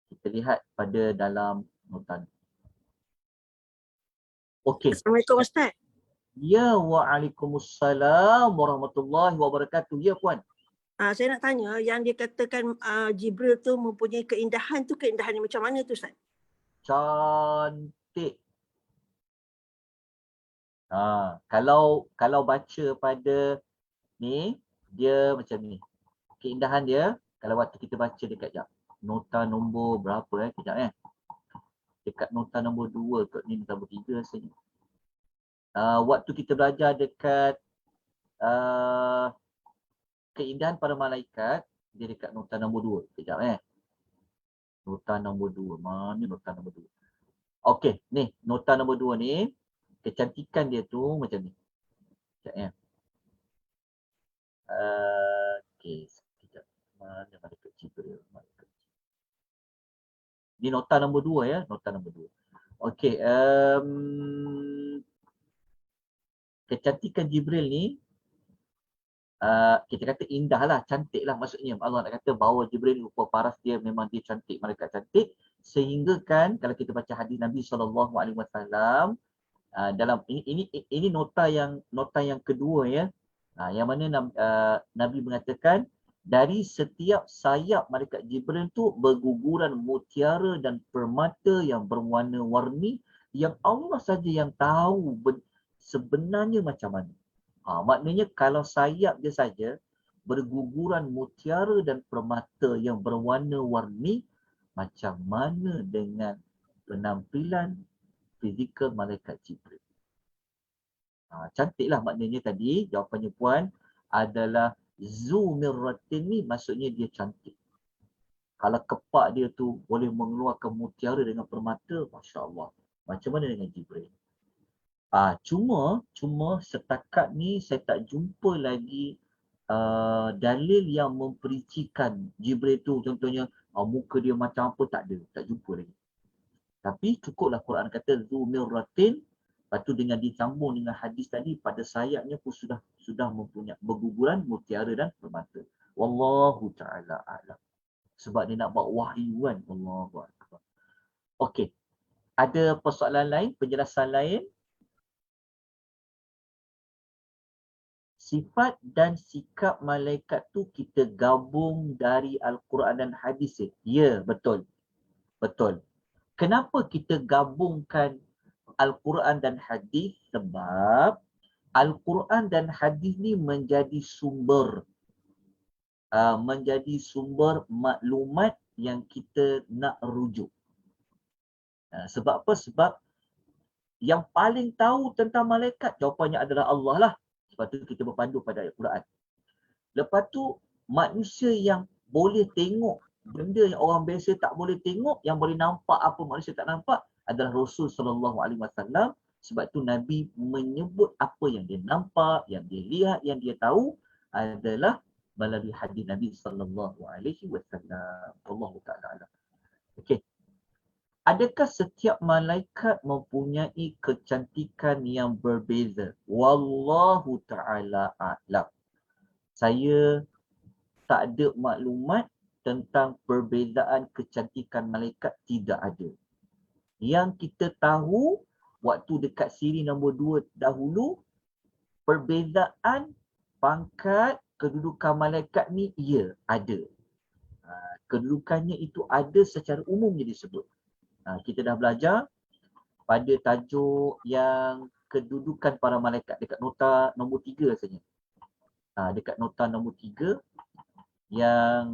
Kita lihat pada dalam notan. Okey. Assalamualaikum Ustaz. Ya, waalaikumsalam warahmatullahi wabarakatuh. Ya puan. Saya nak tanya yang dia katakan Jibril tu mempunyai keindahan tu, keindahan yang macam mana tu Ustaz? Cantik. Kalau baca pada ni, dia macam ni. Keindahan dia, kalau waktu kita baca dekat nota nombor berapa kejap dekat nota nombor 2 kot, ni nota nombor 3 rasanya. Waktu kita belajar dekat keindahan para malaikat, dia dekat nota nombor 2. Kejap Nota nombor 2. Mana nota nombor 2? Okey, ni nota nombor 2 ni. Kecantikan dia tu macam ni. Sekejap okey, sekejap. Mana malaikat Jibril? Ni nota nombor 2 ya, nota nombor 2. Okey, kecantikan Jibril ni kita kata indah lah, cantik lah maksudnya. Allah nak kata bahawa Jibril ni rupa paras dia, memang dia cantik, malaikat cantik. Sehingga kan kalau kita baca hadis Nabi SAW, dalam ini nota yang kedua ya. Yang mana Nabi mengatakan dari setiap sayap malaikat Jibril tu berguguran mutiara dan permata yang berwarna-warni yang Allah saja yang tahu sebenarnya macam mana. Maknanya kalau sayap dia saja berguguran mutiara dan permata yang berwarna-warni, macam mana dengan penampilan fizikal malaikat Jibril? Cantiklah maknanya tadi, jawapannya puan adalah zu mirratin ni maksudnya dia cantik. Kalau kepak dia tu boleh mengeluarkan mutiara dengan permata, Masya Allah. Macam mana dengan Jibril? Cuma setakat ni saya tak jumpa lagi dalil yang memperincikan Jibril tu, contohnya muka dia macam apa, tak ada, tak jumpa lagi. Tapi cukuplah Quran kata zu mirratin, lepas tu dengan disambung dengan hadis tadi, pada sayapnya pun sudah mempunyai berguguran mutiara dan permata. Wallahu ta'ala a'lam. Sebab dia nak buat wahyu kan. Allahu akbar. Okey. Ada persoalan lain, penjelasan lain? Sifat dan sikap malaikat tu kita gabung dari Al-Quran dan hadis. Ya, betul. Betul. Kenapa kita gabungkan Al-Quran dan hadis? Sebab Al-Quran dan hadis ni menjadi sumber maklumat yang kita nak rujuk. Sebab apa? Sebab yang paling tahu tentang malaikat, jawapannya adalah Allah lah. Sebab tu kita berpandu pada ayat Quran. Lepas tu manusia yang boleh tengok benda yang orang biasa tak boleh tengok, yang boleh nampak apa manusia tak nampak, adalah Rasul SAW. Sebab tu Nabi menyebut apa yang dia nampak, yang dia lihat, yang dia tahu adalah melalui hadis Nabi SAW. Allah Ta'ala. Okey. Adakah setiap malaikat mempunyai kecantikan yang berbeza? Wallahu ta'ala a'lam. Saya tak ada maklumat tentang perbezaan kecantikan malaikat, tidak ada. Yang kita tahu, waktu dekat siri nombor 2 dahulu, perbezaan pangkat kedudukan malaikat ni, ya, ada. Kedudukannya itu ada secara umum dia disebut. Kita dah belajar pada tajuk yang kedudukan para malaikat dekat nota nombor 3 rasanya. Dekat nota nombor 3 yang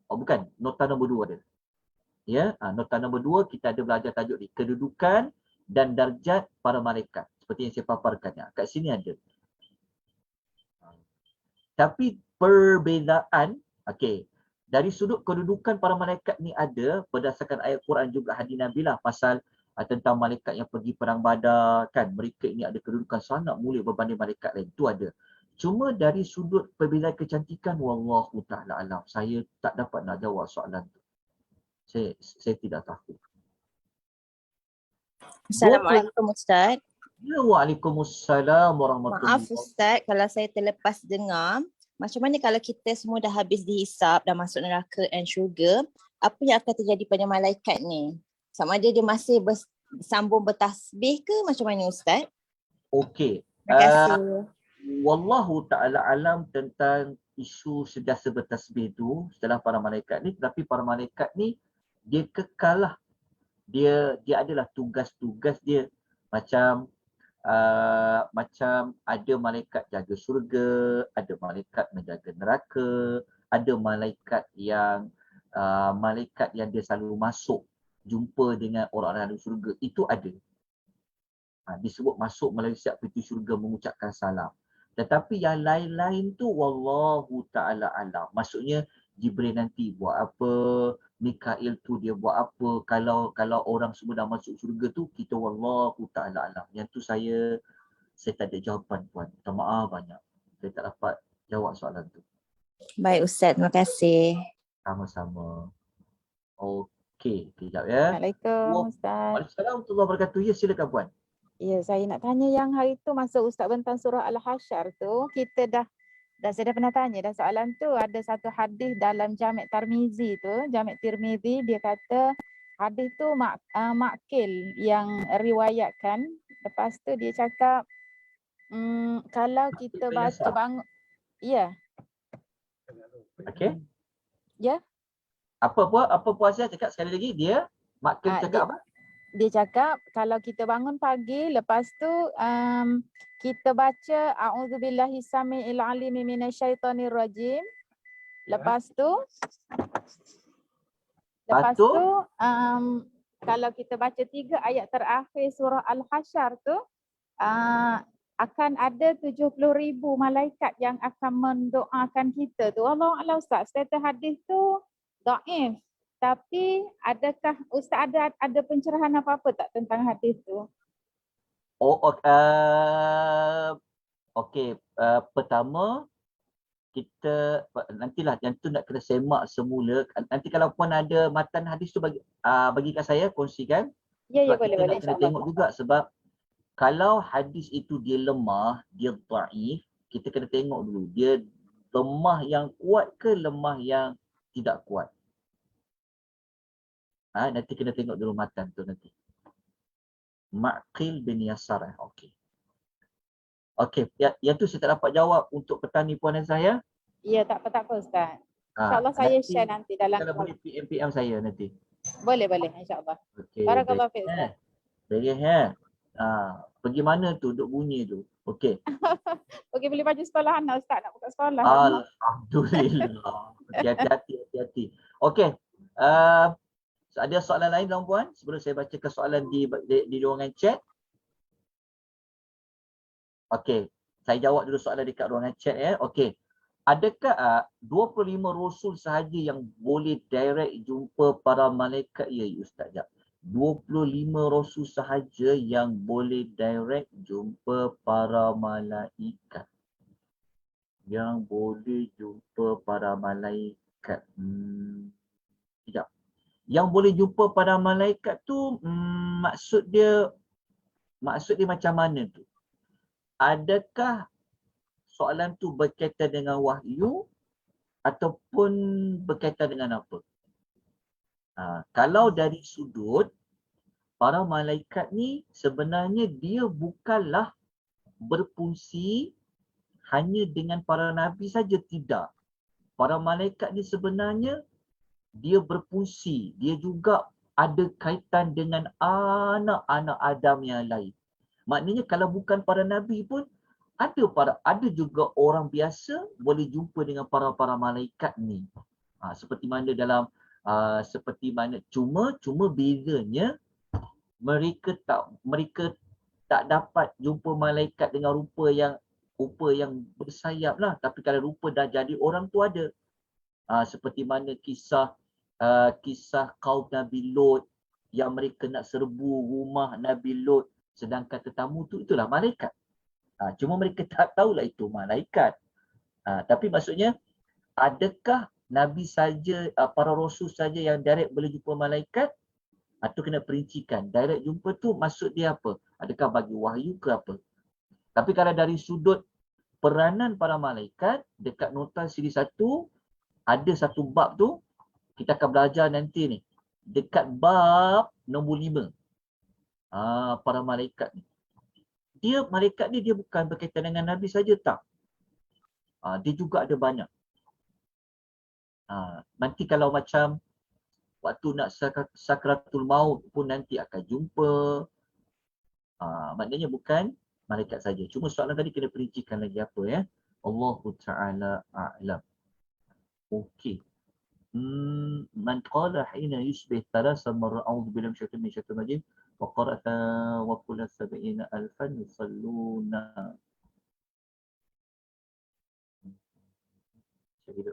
bukan, nota nombor 2 ada. Ya, nota nombor 2 kita ada belajar tajuk ni, kedudukan dan darjat para malaikat. Seperti yang saya paparkan. Kat sini ada. Tapi perbezaan, okey, dari sudut kedudukan para malaikat ni ada berdasarkan ayat Quran juga hadis Nabi lah, pasal tentang malaikat yang pergi perang Badar kan, mereka ini ada kedudukan sangat mulia berbanding malaikat lain, tu ada. Cuma dari sudut perbezaan kecantikan, wallahu ta'ala alam, saya tak dapat nak jawab soalan tu. Saya tidak tahu. Assalamualaikum Ustaz. Ya, waalaikumsalam warahmatullahi wabarakatuh. Maaf Ustaz kalau saya terlepas dengar. Macam mana kalau kita semua dah habis dihisap, dah masuk neraka and syurga, apa yang akan terjadi pada malaikat ni? Sama ada dia masih bersambung bertasbih ke macam mana Ustaz? Okey. Terima kasih. Wallahu ta'ala alam tentang isu sentiasa bertasbih tu setelah para malaikat ni, tetapi para malaikat ni dia kekal lah. Dia adalah tugas-tugas dia. Macam ada malaikat jaga syurga, ada malaikat menjaga neraka, ada malaikat yang dia selalu masuk jumpa dengan orang-orang di syurga, itu ada. Disebut masuk melalui setiap pintu syurga mengucapkan salam. Tetapi yang lain-lain tu wallahu ta'ala alam. Maksudnya Jibril nanti buat apa, Mikail tu dia buat apa, kalau orang semua dah masuk syurga tu, kita wallahu ta'ala alam. Yang tu saya tak ada jawapan puan. Minta maaf banyak. Saya tak dapat jawab soalan tu. Baik Ustaz, terima kasih. Sama-sama. Okey, kejap ya. Assalamualaikum Ustaz. Waalaikumsalam warahmatullahi wabarakatuh. Ya, silakan puan. Ya, saya nak tanya yang hari tu masa Ustaz bentang surah Al-Hasyr tu, kita saya dah pernah tanya dah soalan tu. Ada satu hadis dalam Jami' Tirmizi tu, Jami' Tirmizi, dia kata hadis tu Ma'qil yang riwayatkan. Lepas tu dia cakap kalau kita baca bangun, ya. Okey. Ya. Apa puan saya cakap sekali lagi, dia Ma'qil cakap apa? Dia cakap kalau kita bangun pagi, lepas tu kita baca a'udzubillahi samiil alimi minasyaitonir rajim. Lepas tu Lepas Lepas tu, tu kalau kita baca 3 ayat terakhir surah Al-Hasyr tu akan ada 70,000 malaikat yang akan mendoakan kita tu. Allah Allah Ustaz, status hadis tu dhaif. Tapi adakah Ustaz ada pencerahan apa-apa tak tentang hadis tu? okey, pertama kita nantilah yang tu nak kena semak semula. Nanti kalau puan ada matan hadis tu bagi kat saya, kongsikan. Ya, Sebab boleh kita nak kena insya-Allah. tengok juga, sebab kalau hadis itu dia lemah, dia dhaif, kita kena tengok dulu dia lemah yang kuat ke lemah yang tidak kuat. Nanti kena tengok dulu matan tu nanti. Ma'qil bin Yasar. Okey. Okey, yang tu saya tak dapat jawab untuk petang ni puan dan saya. Ya, tak apa Ustaz. InsyaAllah saya Nanti share nanti dalam kalau boleh PM saya nanti. Boleh insyaAllah. Okey. Barakallahu fiik Ustaz. Baik. Pergi mana tu duk bunyi tu? Okey. Okey, beli baju sekolah anak Ustaz, nak buka sekolah. Alhamdulillah. Hati-hati. Okey. Ada soalan lain tuan-puan sebelum saya bacakan soalan di ruangan chat? Okey. Saya jawab dulu soalan dekat ruangan chat ya. Okey. Adakah 25 rasul sahaja yang boleh direct jumpa para malaikat? Ya Ustaz. 25 rasul sahaja yang boleh direct jumpa para malaikat. Yang boleh jumpa para malaikat. Sekejap. Yang boleh jumpa para malaikat tu maksud dia macam mana tu? Adakah soalan tu berkaitan dengan wahyu ataupun berkaitan dengan apa? Kalau dari sudut para malaikat ni sebenarnya dia bukanlah berfungsi hanya dengan para nabi saja, tidak. Para malaikat ni sebenarnya dia berfungsi, dia juga ada kaitan dengan anak-anak Adam yang lain. Maknanya kalau bukan para nabi pun ada juga orang biasa boleh jumpa dengan para malaikat ni. Seperti mana cuma bezanya mereka tak dapat jumpa malaikat dengan rupa yang bersayap lah. Tapi kalau rupa dah jadi orang tu ada. Seperti mana kisah kaum Nabi Lot yang mereka nak serbu rumah Nabi Lot, sedangkan tetamu tu itulah malaikat. Cuma mereka tak tahulah itu malaikat. Tapi maksudnya, adakah Nabi saja, para Rasul saja yang direct boleh jumpa malaikat? Itu kena perincikan. Direct jumpa tu maksud dia apa? Adakah bagi wahyu ke apa? Tapi kalau dari sudut peranan para malaikat, dekat nota siri 1, ada satu bab tu, kita akan belajar nanti ni. Dekat bab nombor 5. Para malaikat ni. Malaikat ni dia bukan berkaitan dengan Nabi saja, tak. Dia juga ada banyak. Nanti kalau macam waktu nak sakratul maut pun nanti akan jumpa. Maknanya bukan malaikat saja. Cuma soalan tadi kena perincikan lagi apa ya. Allahu ta'ala a'lam. Okey. Man qala hina yusbih thalatha marra a'udzu billahi minasyaitonir rajim wa qara'ta wa qul 70,000 yusalluna.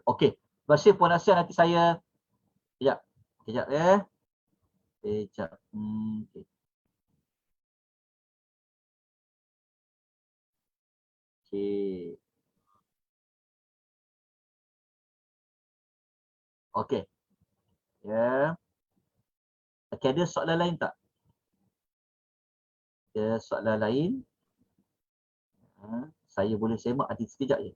Okey. Terima kasih Puan Asia, nanti saya kejap ya. Kejap. Okay. Okey. Ya. Okey, ada soalan lain tak? Ada soalan lain? Saya boleh semak nanti sekejap je.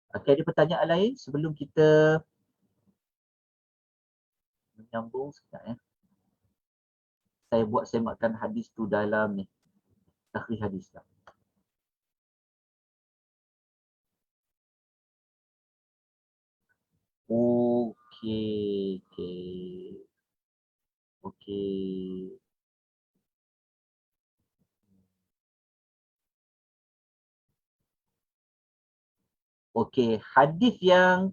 Okey, ada pertanyaan lain sebelum kita menyambung sekejap ya. Saya buat semakkan hadis tu dalam ni. Takhrij hadis tak? Okey. Okey, hadis yang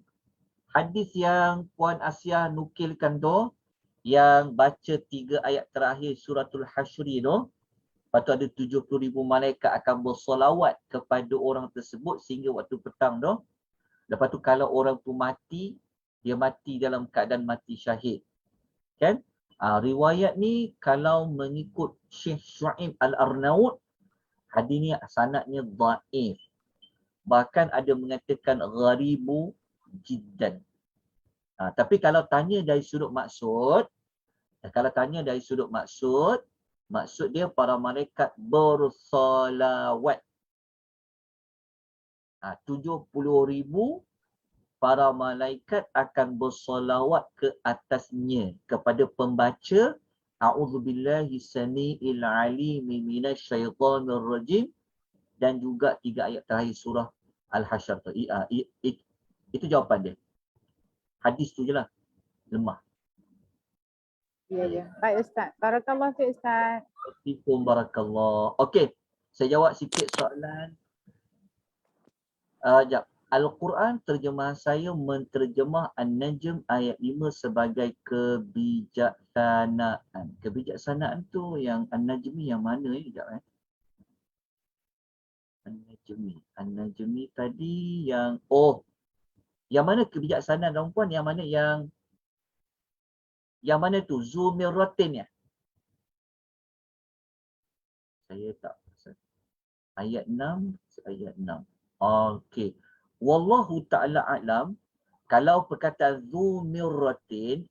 hadis yang Puan Asia nukilkan tu, yang baca 3 ayat terakhir suratul Hasyri tu, lepas tu ada 70,000 malaikat akan bersolawat kepada orang tersebut sehingga waktu petang tu. Lepas tu kalau orang tu mati, dia mati dalam keadaan mati syahid. Kan? Riwayat ni kalau mengikut Syekh Syuaib Al-Arnaud, hadis ni sanadnya dhaif. Bahkan ada mengatakan gharibu jiddan. Tapi kalau tanya dari sudut maksud, maksud dia para malaikat bersolawat. 70,000 para malaikat akan bersolawat ke atasnya, kepada pembaca a'udzubillahi samiil alim minasyaitonir rajim, dan juga 3 ayat terakhir surah Al-Hasyr. Itu jawapan dia. Hadis tu je lah, lemah. Ya. Baik Ustaz. Barakallah fiik Ustaz. Assalamualaikum barakallah. Okey, saya jawab sikit soalan. Jap. Al-Quran terjemahan saya menterjemah An-Najm ayat 5 sebagai kebijaksanaan. Kebijaksanaan tu yang An-Najmi yang mana Sekejap An-Najmi tadi yang yang mana kebijaksanaan perempuan, yang mana yang mana tu Zumiratin ya? Saya tak ayat 6. Okey. Wallahu ta'ala a'lam. Kalau perkataan Zumiratin,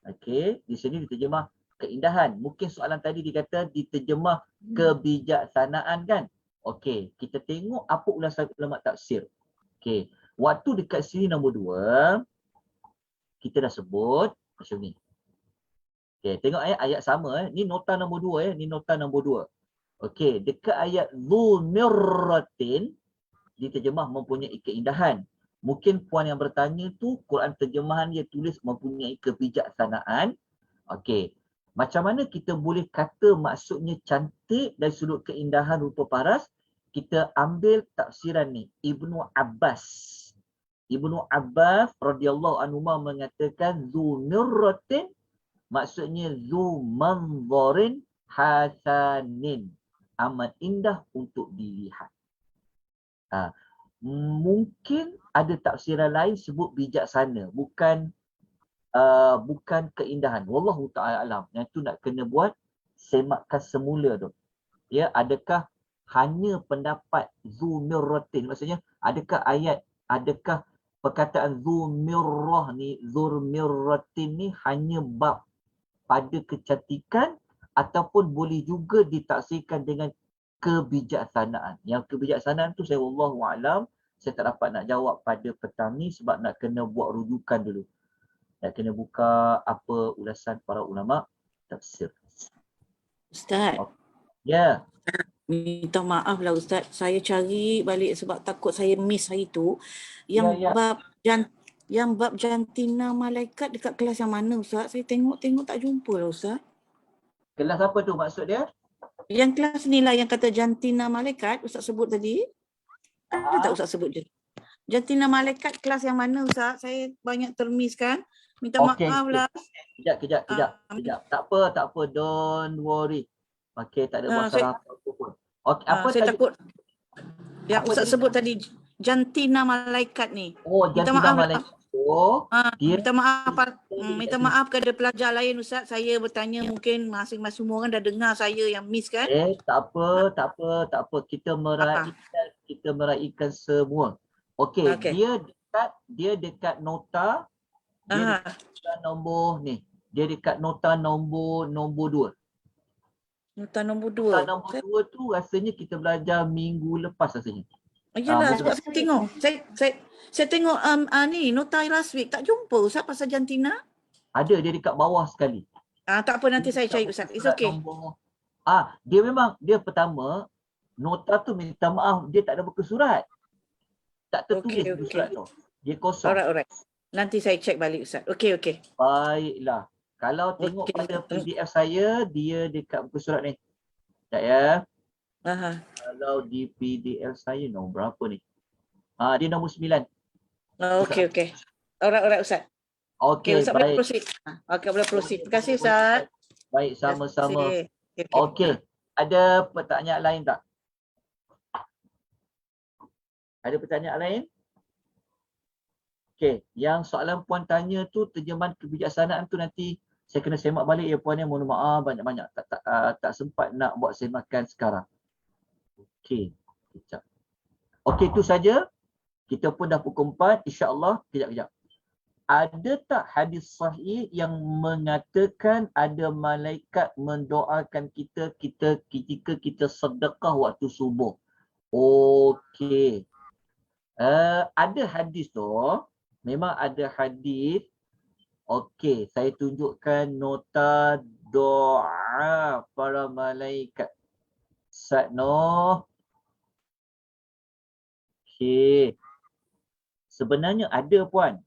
okey, di sini diterjemah keindahan. Mungkin soalan tadi dikata diterjemah kebijaksanaan kan? Okey, kita tengok apa ulasan ulama tafsir. Okey, waktu dekat sini nombor 2, kita dah sebut macam ni. Okey, tengok ayat sama ni nota nombor 2 ni nota nombor 2. Okey, dekat ayat Zumiratin diterjemah mempunyai keindahan. Mungkin puan yang bertanya tu Quran terjemahan dia tulis mempunyai kebijaksanaan. Okey. Macam mana kita boleh kata maksudnya cantik dari sudut keindahan rupa paras? Kita ambil tafsiran ni Ibnu Abbas radhiyallahu anhu mengatakan Zumiratin maksudnya zu manzarin hasanin, amat indah untuk dilihat. Mungkin ada tafsiran lain sebut bijaksana, bukan keindahan. Wallahu ta'ala alam. Yang tu nak kena buat semakkan semula tu. Ya, adakah hanya pendapat Zumiratin, maksudnya adakah perkataan Zumiratin ni hanya bab pada kecantikan ataupun boleh juga ditafsirkan dengan kebijaksanaan. Yang kebijaksanaan tu saya wallahu a'lam, saya tak dapat nak jawab pada petang ni sebab nak kena buat rujukan dulu. Nak kena buka apa ulasan para ulama tafsir. Ustaz. Ya. Minta maaf lah Ustaz. Saya cari balik sebab takut saya miss hari tu. Yang bab jantina malaikat dekat kelas yang mana Ustaz? Saya tengok tak jumpa lah Ustaz. Kelas apa tu maksud dia? Yang kelas ni lah yang kata jantina malaikat Ustaz sebut tadi. Ada tak Ustaz sebut je? Jantina malaikat kelas yang mana Ustaz? Saya banyak termiss kan. Minta maaf lah. Kejap. Tak apa. Don't worry. Okey, tak ada masalah apa pun. Okey, apa saya tadi? Takut. Yang Ustaz sebut tadi jantina malaikat ni. Jantina malaikat. Minta maaf kepada pelajar lain Ustaz. Saya bertanya mungkin masing-masing semua orang dah dengar saya yang miss kan. Tak apa. Kita meraihkan semua. Okey, dia dekat nota. Dia dekat nombor ni. Dia dekat nota nombor 2. Nota nombor 2. Nota nombor 2 tu rasanya kita belajar minggu lepas rasanya. Yalah, sebab saya tengok. Saya tengok ni nota last week tak jumpa Ustaz pasal jantina. Ada, dia dekat bawah sekali. Tak apa, nanti saya cari Ustaz. It's okay. Dia memang pertama nota tu minta maaf dia tak ada buku surat. Tak tertulis buku surat tu. Dia kosong. Alright. Nanti saya cek balik Ustaz. Okey. Baiklah. Kalau tengok pada PDF saya, dia dekat buku surat ni. Sekejap ya. Kalau di PDF saya nombor berapa ni? Dia nombor 9. Okey. Alright Ustaz. Okey, Okey, Ustaz boleh baik. proceed. Okey, boleh proceed. Terima kasih Ustaz. Baik, Terima sama-sama. kasih. Okey, ada pertanyaan lain tak? Ada pertanyaan lain? Okey, yang soalan puan tanya tu terjemahan kebijaksanaan tu nanti saya kena semak balik ya puan ya, mohon maaf banyak-banyak tak sempat nak buat semakan sekarang. Okey, kejap. Okey, itu saja. Kita pun dah pukul 4, insya-Allah. Kejap. Ada tak hadis sahih yang mengatakan ada malaikat mendoakan kita ketika kita sedekah waktu subuh? Okey. Ada hadis tu. Memang ada hadis. Okey, saya tunjukkan nota doa para malaikat. Ustaz Noh. Okey. Sebenarnya ada puan.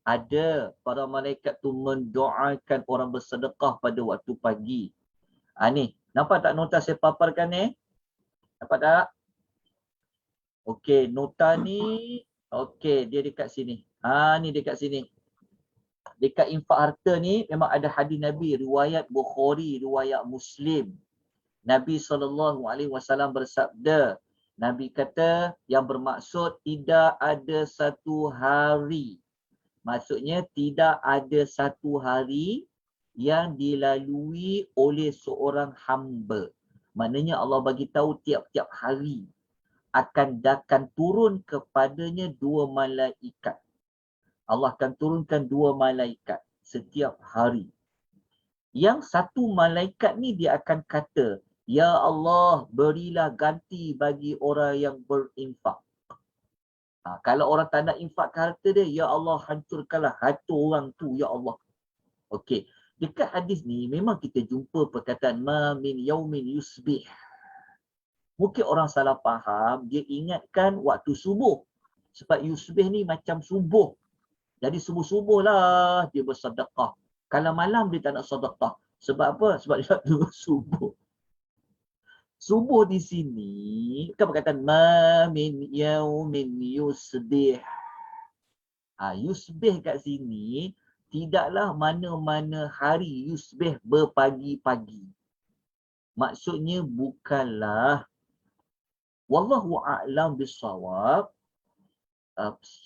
Ada para malaikat tu mendoakan orang bersedekah pada waktu pagi. Ni, nampak tak nota saya paparkan ni? Nampak tak? Okey, nota ni, okey, dia dekat sini. Ni dekat sini. Dekat infak harta ni memang ada hadis Nabi, riwayat Bukhari, riwayat Muslim. Nabi SAW bersabda, Nabi kata yang bermaksud tidak ada satu hari. Maksudnya tidak ada satu hari yang dilalui oleh seorang hamba. Maknanya Allah bagi tahu tiap-tiap hari akan turun kepadanya 2 malaikat. Allah akan turunkan 2 malaikat setiap hari. Yang satu malaikat ni dia akan kata, Ya Allah, berilah ganti bagi orang yang berinfak. Kalau orang tak nak infak ke harta dia, Ya Allah, hancurkanlah hati orang tu, Ya Allah. Okey. Dekat hadis ni, memang kita jumpa perkataan, Ma min yaumin yusbih. Mungkin orang salah faham, dia ingatkan waktu subuh. Sebab yusbih ni macam subuh. Jadi subuh-subuh lah dia bersedekah. Kalau malam dia tak nak sedekah. Sebab apa? Sebab dia waktu subuh. Subuh di sini, kan perkataan ma min yaumin yusbih. Yusbih kat sini, tidaklah mana-mana hari yusbih berpagi-pagi. Maksudnya bukanlah, wallahu a'lam bissawab,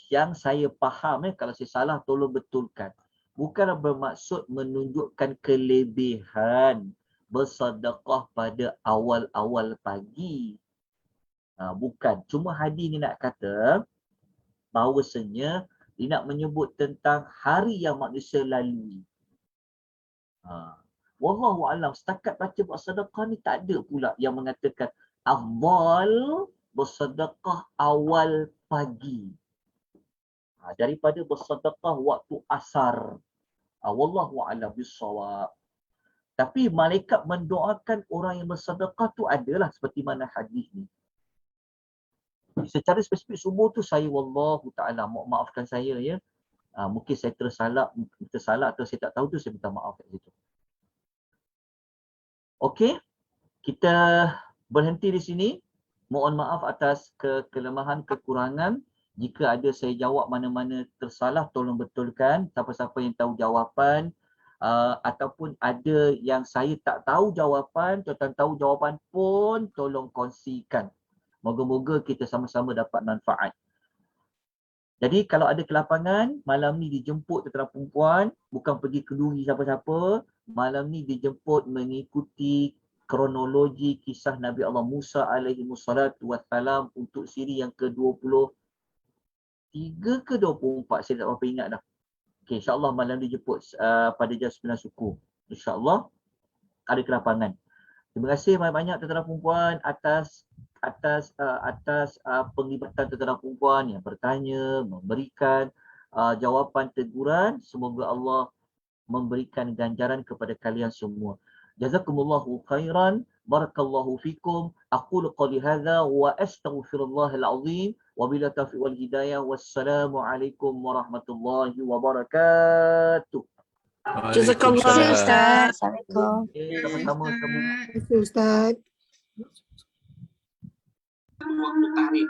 yang saya faham, kalau saya salah tolong betulkan. Bukanlah bermaksud menunjukkan kelebihan bersedekah pada awal-awal pagi. Bukan. Cuma hadis ni nak kata bahawasanya dia nak menyebut tentang hari yang manusia lalui. Wallahu alam, setakat baca bersedekah ni tak ada pula yang mengatakan afdal bersedekah awal pagi daripada bersedekah waktu asar. Wallahu alam bissawab. Tapi malaikat mendoakan orang yang bersedekah tu adalah seperti mana hadis ni. Secara spesifik subuh tu saya wallahu ta'ala, maafkan saya ya. Mungkin saya tersalah atau saya tak tahu tu, saya minta maaf kat situ. Okey, kita berhenti di sini. Mohon maaf atas kelemahan, kekurangan. Jika ada saya jawab mana-mana tersalah, tolong betulkan. Siapa-siapa yang tahu jawapan, ataupun ada yang saya tak tahu jawapan, tuan-tuan tahu jawapan pun tolong kongsikan. Moga-moga kita sama-sama dapat manfaat. Jadi kalau ada kelapangan, malam ni dijemput tentera perempuan, bukan pergi kenduri siapa-siapa. Malam ni dijemput mengikuti kronologi kisah Nabi Allah Musa alaihi wassalatu wassalam untuk siri yang ke-23 ke 24, saya tak berapa ingat dah. Okay, insyaAllah malam dijemput pada jam 9 suku. InsyaAllah ada kelapangan. Terima kasih banyak-banyak tentera perempuan atas penglibatan tentera perempuan yang bertanya, memberikan jawapan teguran. Semoga Allah memberikan ganjaran kepada kalian semua. Jazakumullahu khairan. Barakallahu fikum. Aqulu qali hadza wa astaghfirullahal azim. Wabillahi taufiq wal hidayah. Wassalamualaikum warahmatullahi wabarakatuh. Jazakallah Ustaz. Assalamualaikum. Sama-sama. Ustaz. Waktu tarik.